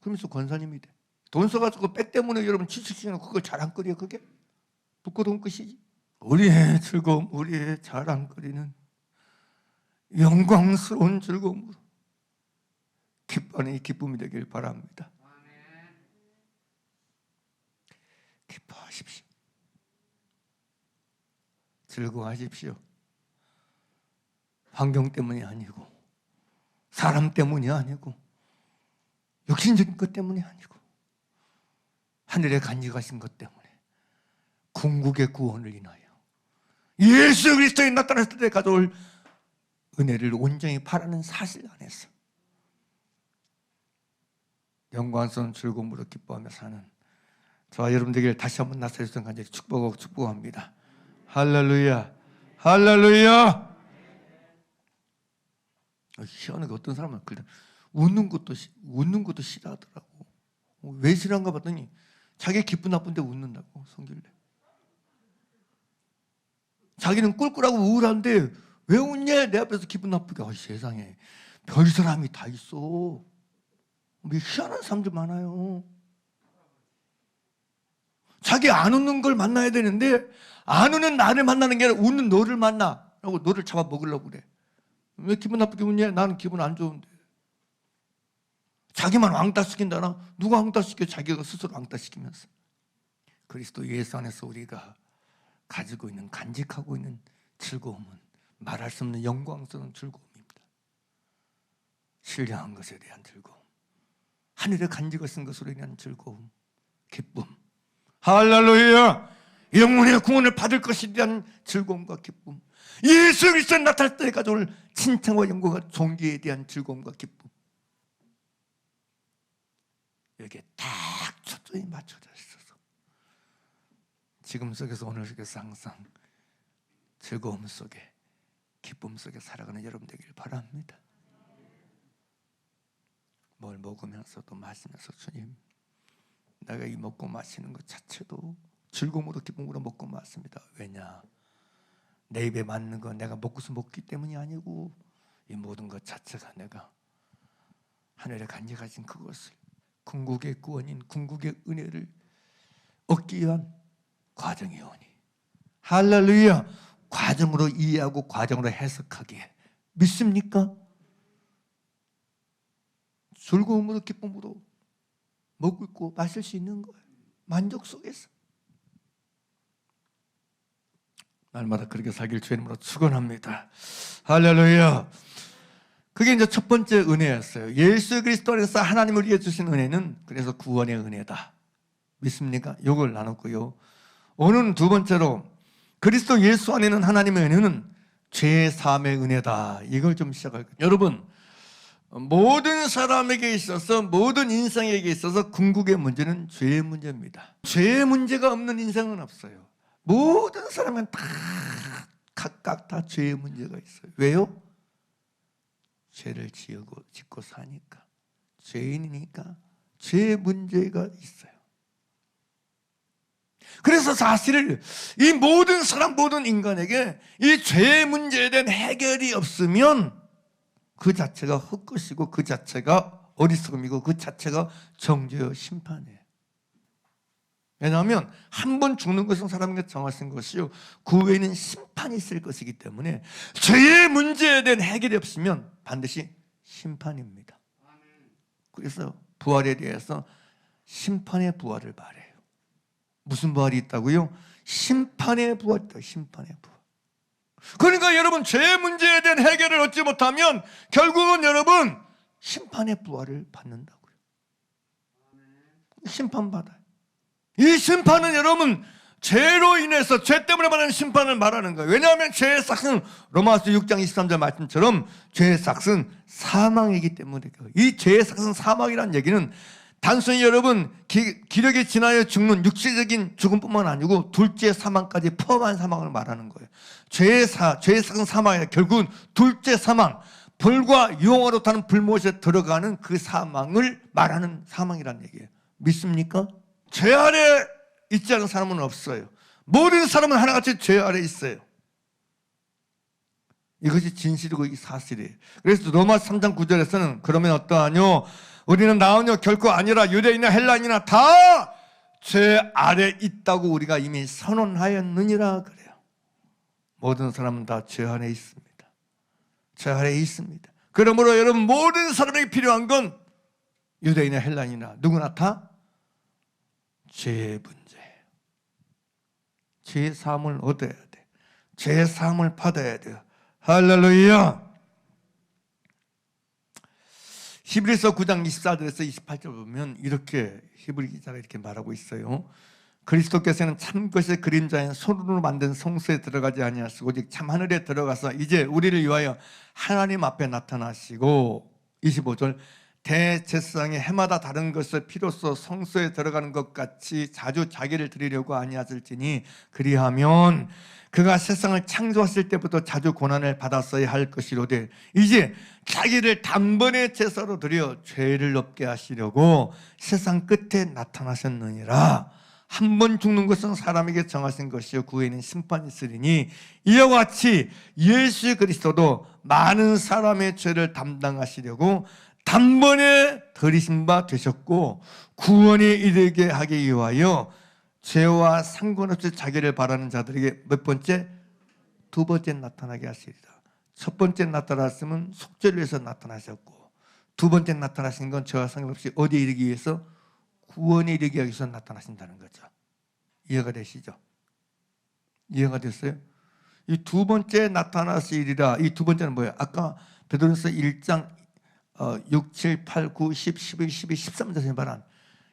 Speaker 1: 그러면서 권사님이 돼. 돈 써가지고 백 때문에 여러분 취직시켜놓고 그걸 자랑거리야. 그게 북고동 끝이지. 우리의 즐거움, 우리의 자랑거리는 영광스러운 즐거움으로 기뻐하는 기쁨이 되길 바랍니다. 기뻐하십시오. 즐거워하십시오. 환경 때문이 아니고, 사람 때문이 아니고, 육신적인 것 때문이 아니고, 하늘에 간직하신 것 때문에, 궁극의 구원을 인하여 예수 그리스도에 나타났을 때 가져올 은혜를 온전히 바라는 사실 안에서 영광스러운 즐거움으로 기뻐하며 사는 저와 여러분들에게 다시 한번 나서주셔서 간절히 축복합니다. 할렐루야, 할렐루야. 희한하게 어떤 사람은 웃는 것도 싫어하더라고. 왜 싫어한가 봤더니 자기 기분 나쁜데 웃는다고. 성질내. 자기는 꿀꿀하고 우울한데 왜 웃냐? 내 앞에서 기분 나쁘게. 세상에 별 사람이 다 있어. 희한한 사람들 많아요. 자기 안 웃는 걸 만나야 되는데 안 웃는 나를 만나는 게 아니라 웃는 너를 만나라고 너를 잡아먹으려고 그래. 왜 기분 나쁘게 웃냐? 나는 기분 안 좋은데. 자기만 왕따시킨다나? 누가 왕따시켜? 자기가 스스로 왕따시키면서. 그리스도 예수 안에서 우리가 가지고 있는, 간직하고 있는 즐거움은 말할 수 없는 영광스러운 즐거움입니다. 신령한 것에 대한 즐거움, 하늘에 간직을 쓴 것으로 인한 즐거움, 기쁨. 할렐루야! 영혼의 구원을 받을 것에 대한 즐거움과 기쁨, 예수 그리스도에 나타날 때 가져올 칭찬과 영광과 존귀에 대한 즐거움과 기쁨, 여기에 딱 초점이 맞춰져 있어서 지금 속에서 오늘 속에서 항상 즐거움 속에, 기쁨 속에 살아가는 여러분 되길 바랍니다. 뭘 먹으면서도 마시면서 주님, 내가 이 먹고 마시는 것 자체도 즐거움으로 기쁨으로 먹고 마십니다. 왜냐? 내 입에 맞는 거 내가 먹고서 먹기 때문이 아니고 이 모든 것 자체가 내가 하늘에 간직하신 그것을, 궁극의 구원인 궁극의 은혜를 얻기 위한 과정이오니. 할렐루야! 과정으로 이해하고 과정으로 해석하기에 믿습니까? 즐거움으로 기쁨으로 먹고 마실 수 있는 거예요. 만족 속에서. 날마다 그렇게 살길 주의 이름으로 축원합니다. 할렐루야. 그게 이제 첫 번째 은혜였어요. 예수 그리스도 안에서 하나님을 위해 주신 은혜는 그래서 구원의 은혜다. 믿습니까? 이걸 나눴고요. 오늘은 두 번째로 그리스도 예수 안에는 하나님의 은혜는 죄 사함의 은혜다. 이걸 좀 시작할 거예요. 여러분, 모든 사람에게 있어서, 모든 인생에게 있어서 궁극의 문제는 죄의 문제입니다. 죄의 문제가 없는 인생은 없어요. 모든 사람은 다 각각 다 죄의 문제가 있어요. 왜요? 죄를 짓고 사니까, 죄인이니까 죄의 문제가 있어요. 그래서 사실 이 모든 사람, 모든 인간에게 이 죄의 문제에 대한 해결이 없으면 그 자체가 헛것이고 그 자체가 어리석음이고 그 자체가 정죄와 심판이에요. 왜냐하면 한 번 죽는 것은 사람에게 정하신 것이요, 그 외에는 심판이 있을 것이기 때문에 죄의 문제에 대한 해결이 없으면 반드시 심판입니다. 그래서 부활에 대해서 심판의 부활을 말해요. 무슨 부활이 있다고요? 심판의 부활이 있다. 심판의 부활. 그러니까 여러분, 죄의 문제에 대한 해결을 얻지 못하면 결국은 여러분 심판의 부활을 받는다고요. 심판받아요. 이 심판은 여러분 죄로 인해서, 죄 때문에 받는 심판을 말하는 거예요. 왜냐하면 죄의 삭은 로마서 6장 23절 말씀처럼 죄의 삭은 사망이기 때문에, 이 죄의 삭은 사망이라는 얘기는 단순히 여러분 기력에 지나여 죽는 육체적인 죽음뿐만 아니고 둘째 사망까지 포함한 사망을 말하는 거예요. 죄의 삭은 사망이라 결국은 둘째 사망, 벌과 유황으로 타는 불못에 들어가는 그 사망을 말하는 사망이라는 얘기예요. 믿습니까? 죄 아래 있지 않은 사람은 없어요. 모든 사람은 하나같이 죄 아래 있어요. 이것이 진실이고 이 사실이에요. 그래서 로마 3장 9절에서는 그러면 어떠하뇨? 우리는 나으뇨? 결코 아니라 유대인이나 헬라인이나 다 죄 아래 있다고 우리가 이미 선언하였느니라 그래요. 모든 사람은 다 죄 아래 있습니다. 죄 아래 있습니다. 그러므로 여러분, 모든 사람에게 필요한 건 유대인이나 헬라인이나 누구나 다 죄의 문제예요. 죄의 사함을 얻어야 돼. 죄 사함을 받아야 돼요. 할렐루야. 히브리서 9장 24절에서 28절 보면 이렇게 히브리 기자가 이렇게 말하고 있어요. 그리스도께서는 참 것의 그림자인 손으로 만든 성소에 들어가지 아니하시고 오직 참 하늘에 들어가서 이제 우리를 위하여 하나님 앞에 나타나시고 25절 대제사장이 해마다 다른 것을 필요서 성소에 들어가는 것 같이 자주 자기를 드리려고 아니하실지니 그리하면 그가 세상을 창조하실 때부터 자주 고난을 받았어야 할 것이로되 이제 자기를 단번에 제사로 드려 죄를 없게 하시려고 세상 끝에 나타나셨느니라. 한 번 죽는 것은 사람에게 정하신 것이요 그 후에는 심판이 있으리니 이와 같이 예수 그리스도도 많은 사람의 죄를 담당하시려고 단번에 들이신 바 되셨고 구원에 이르게 하기 위하여 죄와 상관없이 자기를 바라는 자들에게 몇 번째? 두 번째 나타나게 하시리라. 첫 번째 나타났으면 속죄를 위해서 나타나셨고 두 번째 나타나신 건 죄와 상관없이 어디에 이르기 위해서? 구원에 이르게 하기 위해서 나타나신다는 거죠. 이해가 되시죠? 이해가 됐어요? 이 두 번째 나타나시리라. 이 두 번째는 뭐예요? 아까 베드로서 1장 6, 7, 8, 9, 10, 11, 12, 13절에 말한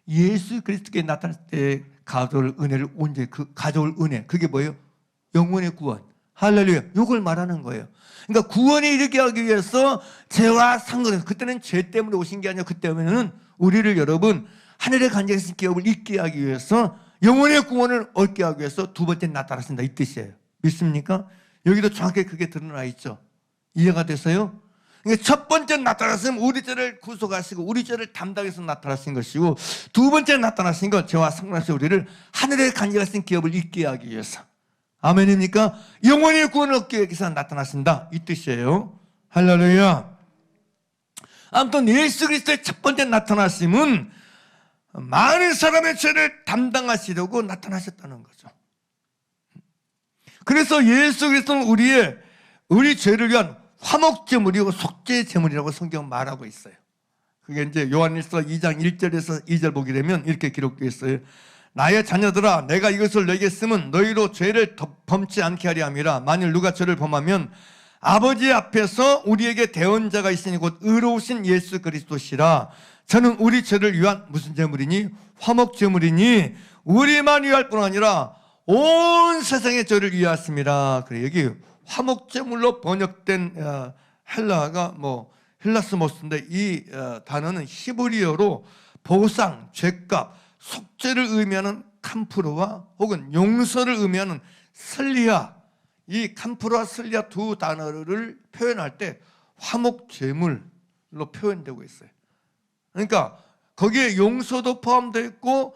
Speaker 1: 예수 그리스도께 나타날 때 가져올 은혜를 언제 가져올 은혜 그게 뭐예요? 영혼의 구원. 할렐루야. 이걸 말하는 거예요. 그러니까 구원에 이르게 하기 위해서 죄와 상관없이 그때는 죄 때문에 오신 게 아니라 그때는 우리를 여러분 하늘에 간직하신 기업을 잊게 하기 위해서 영혼의 구원을 얻게 하기 위해서 두 번째 나타나신다 이 뜻이에요. 믿습니까? 여기도 정확하게 그게 드러나 있죠. 이해가 됐어요? 그러니까 첫 번째 나타나신 우리 죄를 구속하시고 우리 죄를 담당해서 나타나신 것이고 두 번째 나타나신 건 죄와 상관없이 우리를 하늘에 간직하신 기업을 잊게 하기 위해서 아멘입니까? 영원히 구원을 얻기 위해서 나타나신다 이 뜻이에요. 할렐루야. 아무튼 예수 그리스도의 첫 번째 나타나심은 많은 사람의 죄를 담당하시려고 나타나셨다는 거죠. 그래서 예수 그리스도는 우리 죄를 위한 화목제물이고 속죄제물이라고 성경은 말하고 있어요. 그게 이제 요한일서 2장 1절에서 2절 보게 되면 이렇게 기록되어 있어요. 나의 자녀들아 내가 이것을 너에게 쓰면 너희로 죄를 범치 않게 하려 함이라. 만일 누가 죄를 범하면 아버지 앞에서 우리에게 대언자가 있으니 곧 의로우신 예수 그리스도시라. 저는 우리 죄를 위한 무슨 제물이니? 화목제물이니 우리만 위할 뿐 아니라 온 세상의 죄를 위하였습니다. 그래 여기 화목제물로 번역된 헬라가 헬라스모스인데 이 단어는 히브리어로 보상, 죄값, 속죄를 의미하는 캄프르와 혹은 용서를 의미하는 슬리아, 이 캄프르와 슬리아 두 단어를 표현할 때 화목제물로 표현되고 있어요. 그러니까 거기에 용서도 포함되어 있고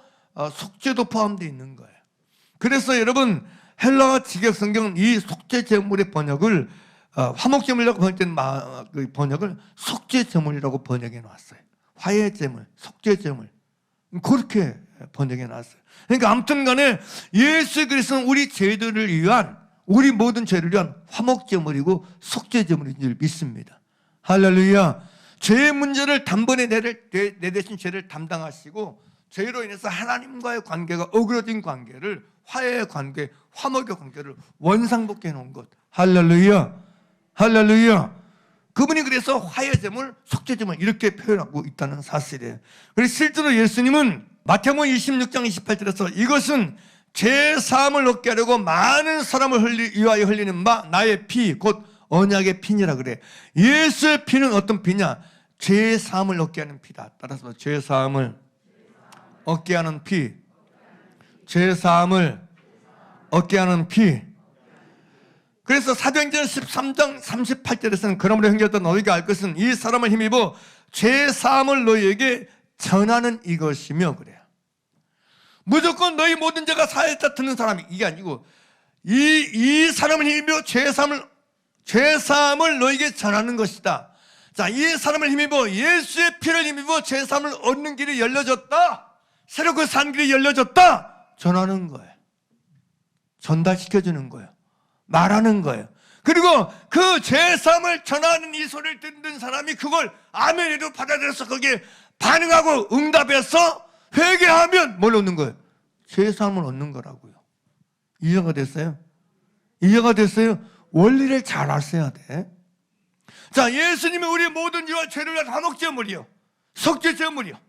Speaker 1: 속죄도 포함되어 있는 거예요. 그래서 여러분 헬라어 직역성경은 이 속죄제물의 번역을 화목제물이라고 번역된 그 번역을 속죄제물이라고 번역해 놨어요. 화해제물, 속죄제물 그렇게 번역해 놨어요. 그러니까 아무튼 간에 예수 그리스도는 우리 죄들을 위한 우리 모든 죄를 위한 화목제물이고 속죄제물인 줄 믿습니다. 할렐루야. 죄의 문제를 단번에 내 대신 죄를 담당하시고 죄로 인해서 하나님과의 관계가 어그러진 관계를 화해의 관계, 화목의 관계를 원상복귀해 놓은 것. 할렐루야. 할렐루야. 그분이 그래서 화해제물, 속죄제물 이렇게 표현하고 있다는 사실이에요. 그래서 실제로 예수님은 마태복음 26장 28절에서 이것은 죄 사함을 얻게 하려고 많은 사람을 위하여 흘리는 바 나의 피 곧 언약의 피니라 그래. 예수의 피는 어떤 피냐? 죄 사함을 얻게 하는 피다. 따라서 죄 사함을 얻게 하는 피, 죄 사함을 얻게 하는 피. 그래서 사도행전 13장 38절에서는 그러므로 형제들 너희가 알 것은 이 사람을 힘입어 죄 사함을 너희에게 전하는 이것이며 그래요. 무조건 너희 모든 죄가 사했다 듣는 사람이 이게 아니고 이 사람을 힘입어 죄 사함을 너희에게 전하는 것이다. 자, 이 사람을 힘입어 예수의 피를 힘입어 죄 사함을 얻는 길이 열려졌다. 새롭게 산 길이 열려졌다. 전하는 거예요. 전달시켜주는 거예요. 말하는 거예요. 그리고 그 죄사함을 전하는 이 소리를 듣는 사람이 그걸 아멘으로 받아들여서 거기에 반응하고 응답해서 회개하면 뭘 얻는 거예요? 죄사함을 얻는 거라고요. 이해가 됐어요? 이해가 됐어요? 원리를 잘 아셔야 돼. 자, 예수님이 우리 모든 죄와 죄를 다 화목제물이요, 속죄제물이요.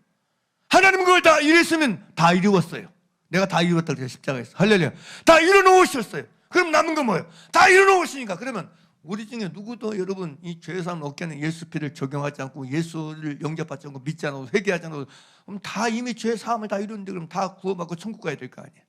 Speaker 1: 하나님은 그걸 다 이랬으면 다 이루었어요. 내가 다 이루었다 그래서 십자가에서 할렐루야. 다 이루어놓으셨어요. 그럼 남은 건 뭐예요? 다 이루어놓으시니까. 그러면 우리 중에 누구도 여러분 이 죄사함을 얻게 하는 예수 피를 적용하지 않고 예수를 영접하지 않고 믿지 않고 회개하지 않고 그럼 다 이미 죄사함을 다 이루는데 그럼 다 구원받고 천국 가야 될 거 아니에요.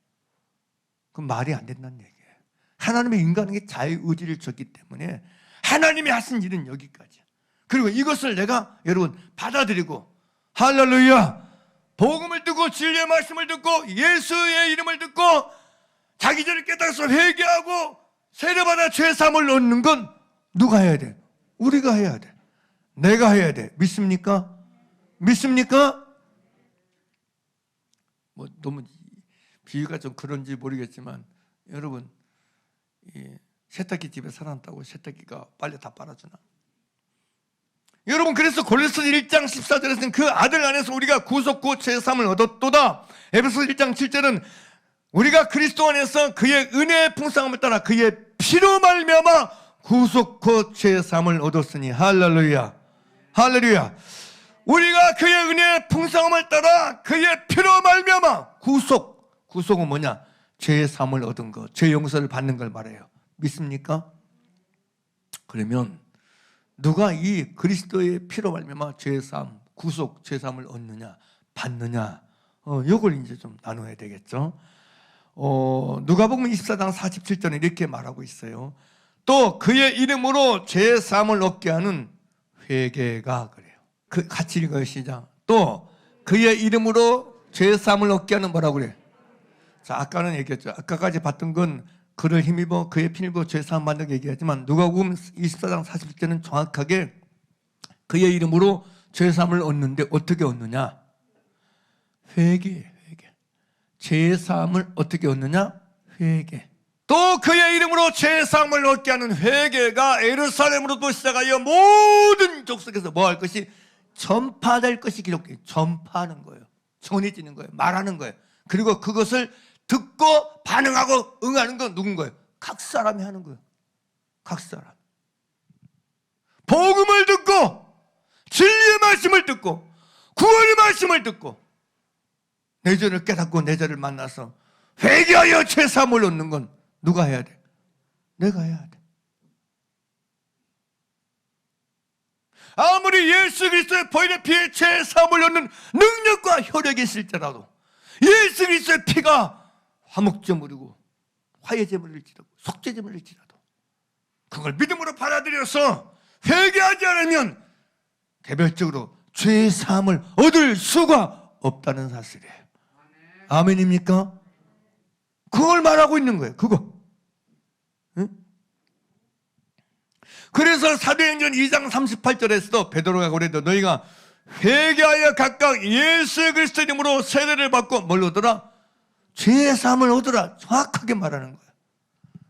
Speaker 1: 그럼 말이 안 된다는 얘기예요. 하나님의 인간에게 자유의지를 줬기 때문에 하나님이 하신 일은 여기까지야. 그리고 이것을 내가 여러분 받아들이고 할렐루야, 복음을 듣고 진리의 말씀을 듣고 예수의 이름을 듣고 자기 죄를 깨달아서 회개하고 세례받아 죄사함을 얻는 건 누가 해야 돼? 우리가 해야 돼. 내가 해야 돼. 믿습니까? 믿습니까? 뭐 너무 비유가 좀 그런지 모르겠지만 여러분, 이 세탁기 집에 살았다고 세탁기가 빨래 다 빨아주나? 여러분, 그래서 골로새 1장 14절에서는 그 아들 안에서 우리가 구속고 죄사함을 얻었도다. 에베소 1장 7절은 우리가 그리스도 안에서 그의 은혜의 풍성함을 따라 그의 피로 말미암아 구속고 죄사함을 얻었으니 할렐루야, 할렐루야. 우리가 그의 은혜의 풍성함을 따라 그의 피로 말미암아 구속은 뭐냐? 죄사함을 얻은 것, 죄 용서를 받는 걸 말해요. 믿습니까? 그러면 누가 이 그리스도의 피로 말미암아 죄사함, 구속, 죄사함을 얻느냐, 받느냐, 이걸 이제 좀 나눠야 되겠죠. 누가복음 24장 47절에 이렇게 말하고 있어요. 또 그의 이름으로 죄사함을 얻게 하는 회개가, 그래요. 같이 읽어요. 시작. 또 그의 이름으로 죄사함을 얻게 하는 뭐라고 그래? 자, 아까는 얘기했죠. 아까까지 봤던 건 그를 힘입어 그의 피를 입어 죄사함 받는 얘기하지만 누가복음 24장 40절은 정확하게 그의 이름으로 죄사함을 얻는데 어떻게 얻느냐? 회개. 죄사함을 어떻게 얻느냐? 회개. 또 그의 이름으로 죄사함을 얻게 하는 회개가 예루살렘으로부터 시작하여 모든 족속에서 뭐 할 것이? 전파될 것이 기록돼요. 전파하는 거예요. 전해지는 거예요. 말하는 거예요. 그리고 그것을 듣고 반응하고 응하는 건 누군 거예요? 각 사람이 하는 거예요. 각 사람. 복음을 듣고 진리의 말씀을 듣고 구원의 말씀을 듣고 내 죄를 깨닫고 내 죄를 만나서 회개하여 죄사함을 얻는 건 누가 해야 돼? 내가 해야 돼. 아무리 예수 그리스도의 보혈의 피에 죄사함을 얻는 능력과 혈액이 있을지라도 예수 그리스도의 피가 화목제물이고 화해제물일지라도 속죄제물일지라도 그걸 믿음으로 받아들여서 회개하지 않으면 개별적으로 죄사함을 얻을 수가 없다는 사실이에요. 아멘입니까? 그걸 말하고 있는 거예요. 그거. 응? 그래서 사도행전 2장 38절에서도 베드로가 그래도 너희가 회개하여 각각 예수 그리스도 이름으로 세례를 받고 뭘 얻어라? 죄사함을 얻어라. 정확하게 말하는 거예요.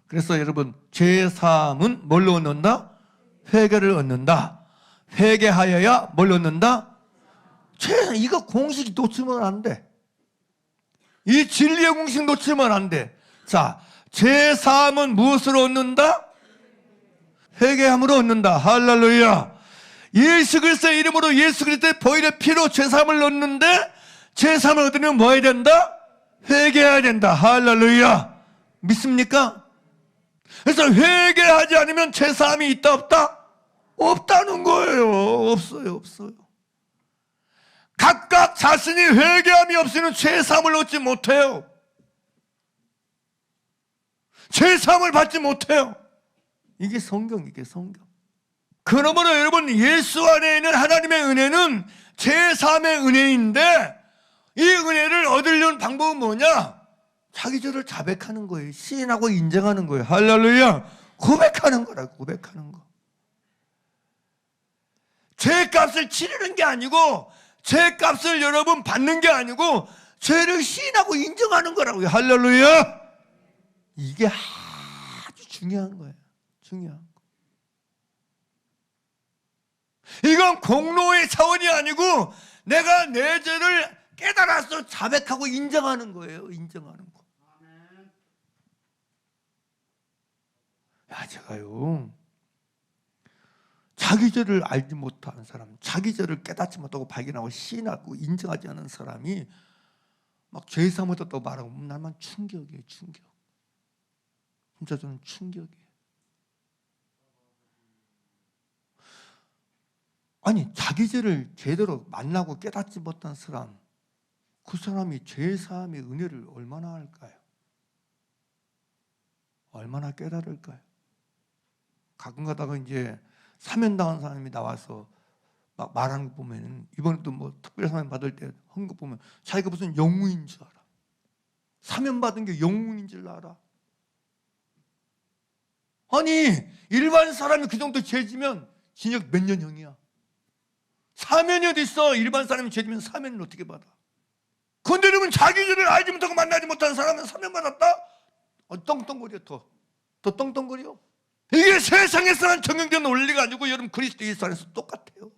Speaker 1: 그래서 여러분, 죄사함은 뭘로 얻는다? 회개를 얻는다. 회개하여야 뭘 얻는다? 이거 공식 놓치면 안 돼. 이 진리의 공식 놓치면 안 돼. 자, 죄사함은 무엇으로 얻는다? 회개함으로 얻는다. 할렐루야. 예수 그리스도의 이름으로 예수 그리스도의 보혈의 피로 죄사함을 얻는데 죄사함을 얻으면 뭐 해야 된다? 회개해야 된다. 할렐루야. 믿습니까? 그래서 회개하지 않으면 죄사함이 있다 없다? 없다는 거예요. 없어요. 각각 자신이 회개함이 없으면 죄사함을 얻지 못해요. 죄사함을 받지 못해요. 이게 성경. 그러므로 여러분, 예수 안에 있는 하나님의 은혜는 죄사함의 은혜인데 이 은혜를 얻으려는 방법은 뭐냐? 자기 죄를 자백하는 거예요. 시인하고 인정하는 거예요. 할렐루야. 고백하는 거라고. 고백하는 거. 죄값을 치르는 게 아니고 죄값을 여러분 받는 게 아니고 죄를 시인하고 인정하는 거라고요. 할렐루야. 이게 아주 중요한 거예요. 중요한 거. 이건 공로의 차원이 아니고 내가 내 죄를 깨달아서 자백하고 인정하는 거예요. 인정하는 거. 야, 제가요, 자기 죄를 알지 못하는 사람, 자기 죄를 깨닫지 못하고 발견하고 시인하고 인정하지 않은 사람이 막 죄사함을 떴다고 말하고 나만 충격이에요. 충격. 진짜 저는 충격이에요. 아니, 자기 죄를 제대로 만나고 깨닫지 못한 사람, 그 사람이 죄사함의 은혜를 얼마나 할까요? 얼마나 깨달을까요? 가끔 가다가 이제 사면당한 사람이 나와서 막 말하는 거 보면, 이번에도 뭐 특별 사면 받을 때 한 거 보면 자기가 무슨 영웅인 줄 알아. 사면 받은 게 영웅인 줄 알아. 아니, 일반 사람이 그 정도 죄지면 징역 몇 년형이야. 사면이 어디 있어? 일반 사람이 죄지면 사면을 어떻게 받아? 그런데 여러분, 자기 죄를 알지 못하고 만나지 못하는 사람은 사면 받았다? 떵떵거려. 더 떵떵거려. 이게 세상에서는 적용된 원리가 아니고 여러분 그리스도 예수 안에서 똑같아요.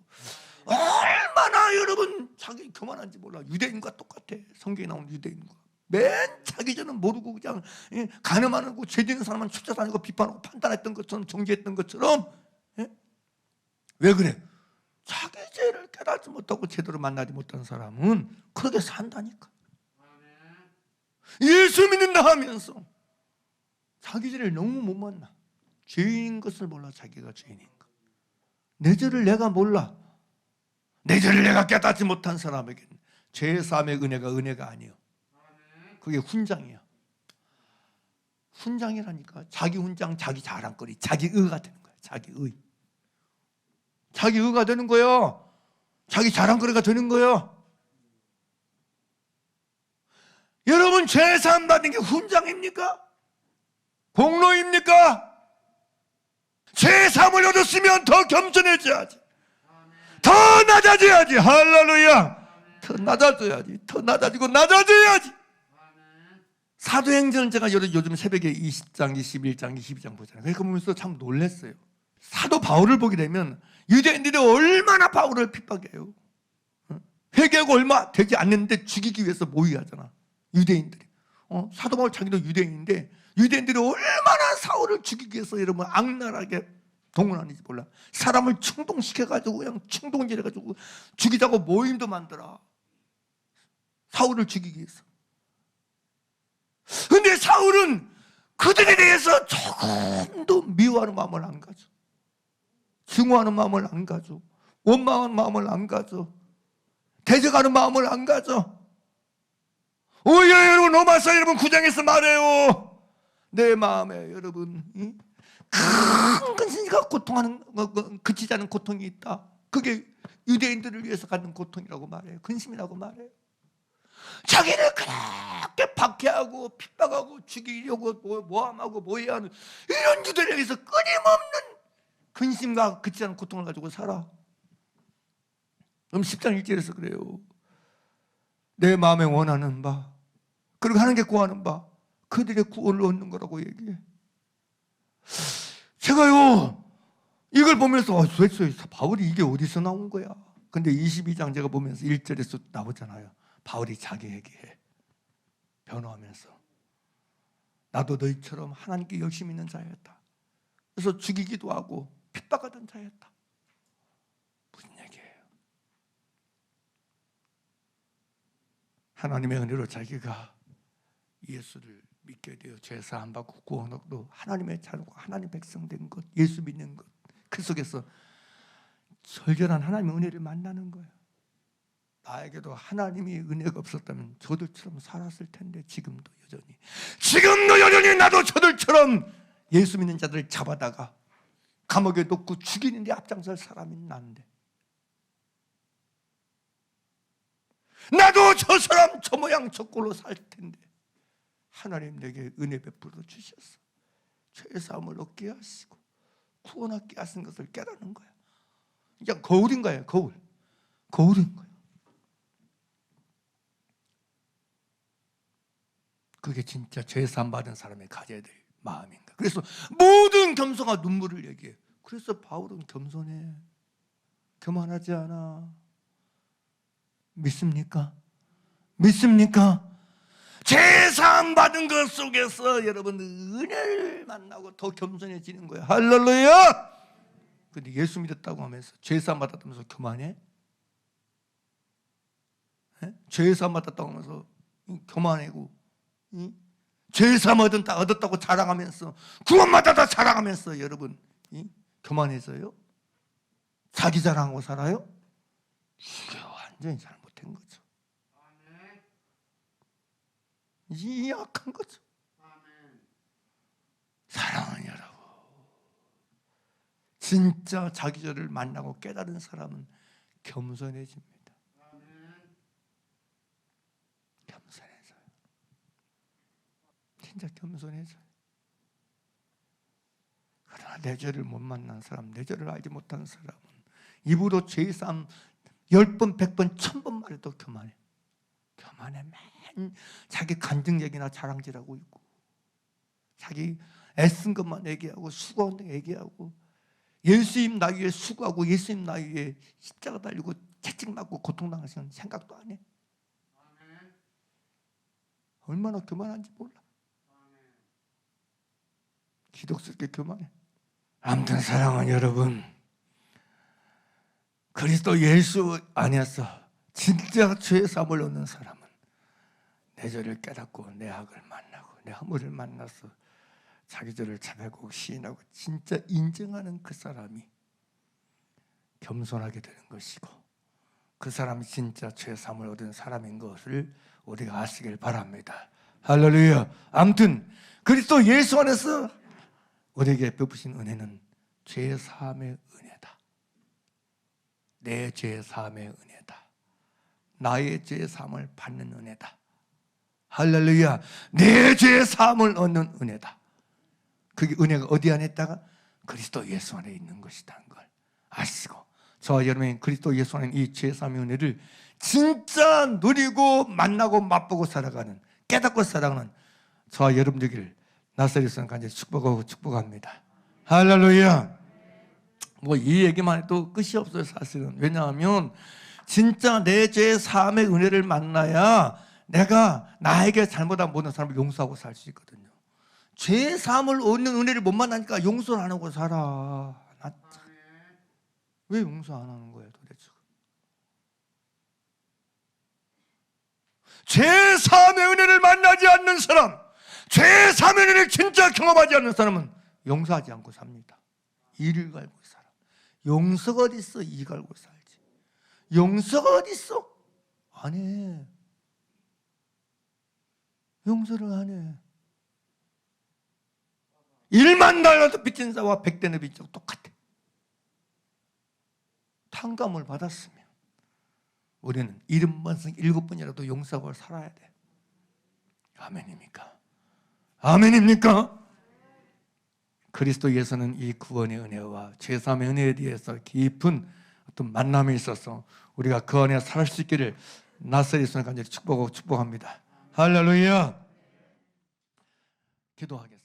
Speaker 1: 얼마나 여러분 자기 교만한지 몰라. 유대인과 똑같아. 성경에 나오는 유대인과. 맨 자기 죄는 모르고 그냥 가늠하고 죄지는 사람만 쫓아다니고 비판하고 판단했던 것처럼 정죄했던 것처럼. 왜 그래? 자기 죄를 깨닫지 못하고 제대로 만나지 못한 사람은 그렇게 산다니까. 예수 믿는다 하면서 자기 죄를 너무 못 만나. 죄인인 것을 몰라. 자기가 죄인인 것. 내 죄를 내가 몰라. 내 죄를 내가 깨닫지 못한 사람에게는 죄사함의 은혜가 아니에요. 그게 훈장이야. 훈장이라니까. 자기 훈장, 자기 자랑거리, 자기 의가 되는 거야. 자기 의. 자기 의가 되는 거야. 자기 자랑거리가 되는 거야. 여러분, 죄사함 받는 게 훈장입니까? 복로입니까? 죄사함을 얻었으면 더 겸손해져야지. 더 낮아져야지. 할렐루야. 더 낮아져야지. 더 낮아지고 낮아져야지. 사도행전은 제가 요즘 새벽에 20장, 21장, 22장 보잖아요. 그러니까 보면서 참 놀랐어요. 사도 바울을 보게 되면 유대인들이 얼마나 바울을 핍박해요. 회개하고 얼마 되지 않는데 죽이기 위해서 모의하잖아. 유대인들이. 사도 바울 자기도 유대인인데 유대인들이 얼마나 사울을 죽이기 위해서 여러분 악랄하게 동원하는지 몰라. 사람을 충동시켜가지고 그냥 충동질해가지고 죽이자고 모임도 만들어. 사울을 죽이기 위해서. 근데 사울은 그들에 대해서 조금도 미워하는 마음을 안 가져. 증오하는 마음을 안 가져. 원망하는 마음을 안 가져. 대적하는 마음을 안 가져. 오히려 여러분 로마서 여러분 9장에서 말해요. 내 마음에 여러분 큰 근심과 고통하는 그치지 않은 고통이 있다. 그게 유대인들을 위해서 갖는 고통이라고 말해요. 근심이라고 말해요. 자기를 그렇게 박해하고 핍박하고 죽이려고 모함하고 모해하는 이런 유대인에게서 끊임없는 근심과 그치지 않은 고통을 가지고 살아. 그럼 10장 1절에서 그래요. 내 마음에 원하는 바 그리고 하나님께 구하는 바 그들의 구원을 얻는 거라고 얘기해. 제가요 이걸 보면서 도대체 바울이 이게 어디서 나온 거야? 근데 22장 제가 보면서 1절에서 나오잖아요. 바울이 자기 얘기해. 변호하면서 나도 너희처럼 하나님께 열심히 있는 자였다. 그래서 죽이기도 하고 핍박하던 자였다. 무슨 얘기예요? 하나님의 은혜로 자기가 예수를 믿게 되어 죄사함 받고 구원 얻고 하나님의 자녀고 하나님 백성 된 것, 예수 믿는 것, 그 속에서 절절한 하나님의 은혜를 만나는 거예요. 나에게도 하나님이 은혜가 없었다면 저들처럼 살았을 텐데 지금도 여전히 나도 저들처럼 예수 믿는 자들을 잡아다가 감옥에 넣고 죽이는데 앞장설 사람이 난데 나도 저 사람 저 모양 저 꼴로 살 텐데 하나님 내게 은혜 베풀어 주셨어. 죄사함을 얻게 하시고 구원하게 하신 것을 깨닫는 거야. 그냥 거울인 거예요. 거울인 거예요. 그게 진짜 죄사함 받은 사람의 가져야 될 마음인가. 그래서 모든 겸손과 눈물을 얘기해. 그래서 바울은 겸손해. 교만하지 않아. 믿습니까? 믿습니까? 죄사함 받은 것 속에서 여러분 은혜를 만나고 더 겸손해지는 거예요. 할렐루야. 근데 예수 믿었다고 하면서 죄사함 받았다면서 교만해? 죄사함 받았다고 하면서 교만하고, 죄사함 얻었다고 자랑하면서, 구원받았다 자랑하면서 여러분 교만해서요? 자기 자랑하고 살아요? 이게 완전히 잘못된 거죠. 이 약한 거죠. 사랑하는 여러분, 진짜 자기를 만나고 깨달은 사람은 겸손해집니다. 겸손해져요. 진짜 겸손해져요. 그러나 내 죄를 못 만난 사람, 내 죄를 알지 못하는 사람은 입으로 죄사함 10번, 100번, 1000번 말해도 교만해. 교만해. 맨 자기 간증 얘기나 자랑질하고 있고, 자기 애쓴 것만 얘기하고, 수고한 데 얘기하고, 예수님 나 위에 수고하고 예수님 나 위에 십자가 달리고 채찍맞고 고통당하시는 생각도 안 해. 얼마나 교만한지 몰라. 기독스럽게 교만해. 아무튼 사랑하는 여러분, 그리스도 예수 안에서 진짜 죄 사함을 얻는 사람은 내 죄를 깨닫고 내 악을 만나고 내 허물을 만나서 자기 죄를 자백하고 시인하고 진짜 인정하는 그 사람이 겸손하게 되는 것이고, 그 사람이 진짜 죄 사함을 얻은 사람인 것을 우리가 아시길 바랍니다. 할렐루야. 아무튼 그리스도 예수 안에서 우리에게 베푸신 은혜는 죄 사함의 은혜다. 내 죄 사함의 은혜다. 나의 죄 사함을 받는 은혜다. 할렐루야. 내 죄 사함을 얻는 은혜다. 그게 은혜가 어디 안에 있다가? 그리스도 예수 안에 있는 것이라는 걸 아시고, 저와 여러분이 그리스도 예수 안에 이 죄 사함의 은혜를 진짜 누리고 만나고 맛보고 살아가는, 깨닫고 살아가는 저와 여러분 되기를 나사렛에서 간절히 축복하고 축복합니다. 할렐루야. 뭐 이 얘기만 해도 끝이 없어요, 사실은. 왜냐하면 진짜 내 죄 사함의 은혜를 만나야 내가 나에게 잘못한 모든 사람을 용서하고 살 수 있거든요. 죄 사함을 얻는 은혜를 못 만나니까 용서를 안 하고 살아. 왜 용서 안 하는 거야 도대체? 죄 사함의 은혜를 만나지 않는 사람, 죄 사함의 은혜를 진짜 경험하지 않는 사람은 용서하지 않고 삽니다. 이를 갈고 살아. 용서가 어디 있어? 이 갈고 살지. 용서가 어디 있어? 안 해. 용서를 안 해. 1만 달러도 빚진 자와 100대는 빚진 자와 똑같아. 탕감을 받았으면 우리는 70번씩 7번이라도 용서하고 살아야 돼. 아멘입니까? 아멘입니까? 그리스도 예수는 이 구원의 은혜와 죄사함의 은혜에 대해서 깊은 어떤 만남에 있어서 우리가 그 안에 살 수 있기를 나사렛에서 간절히 축복하고 축복합니다. 할렐루야. 기도하겠습니다.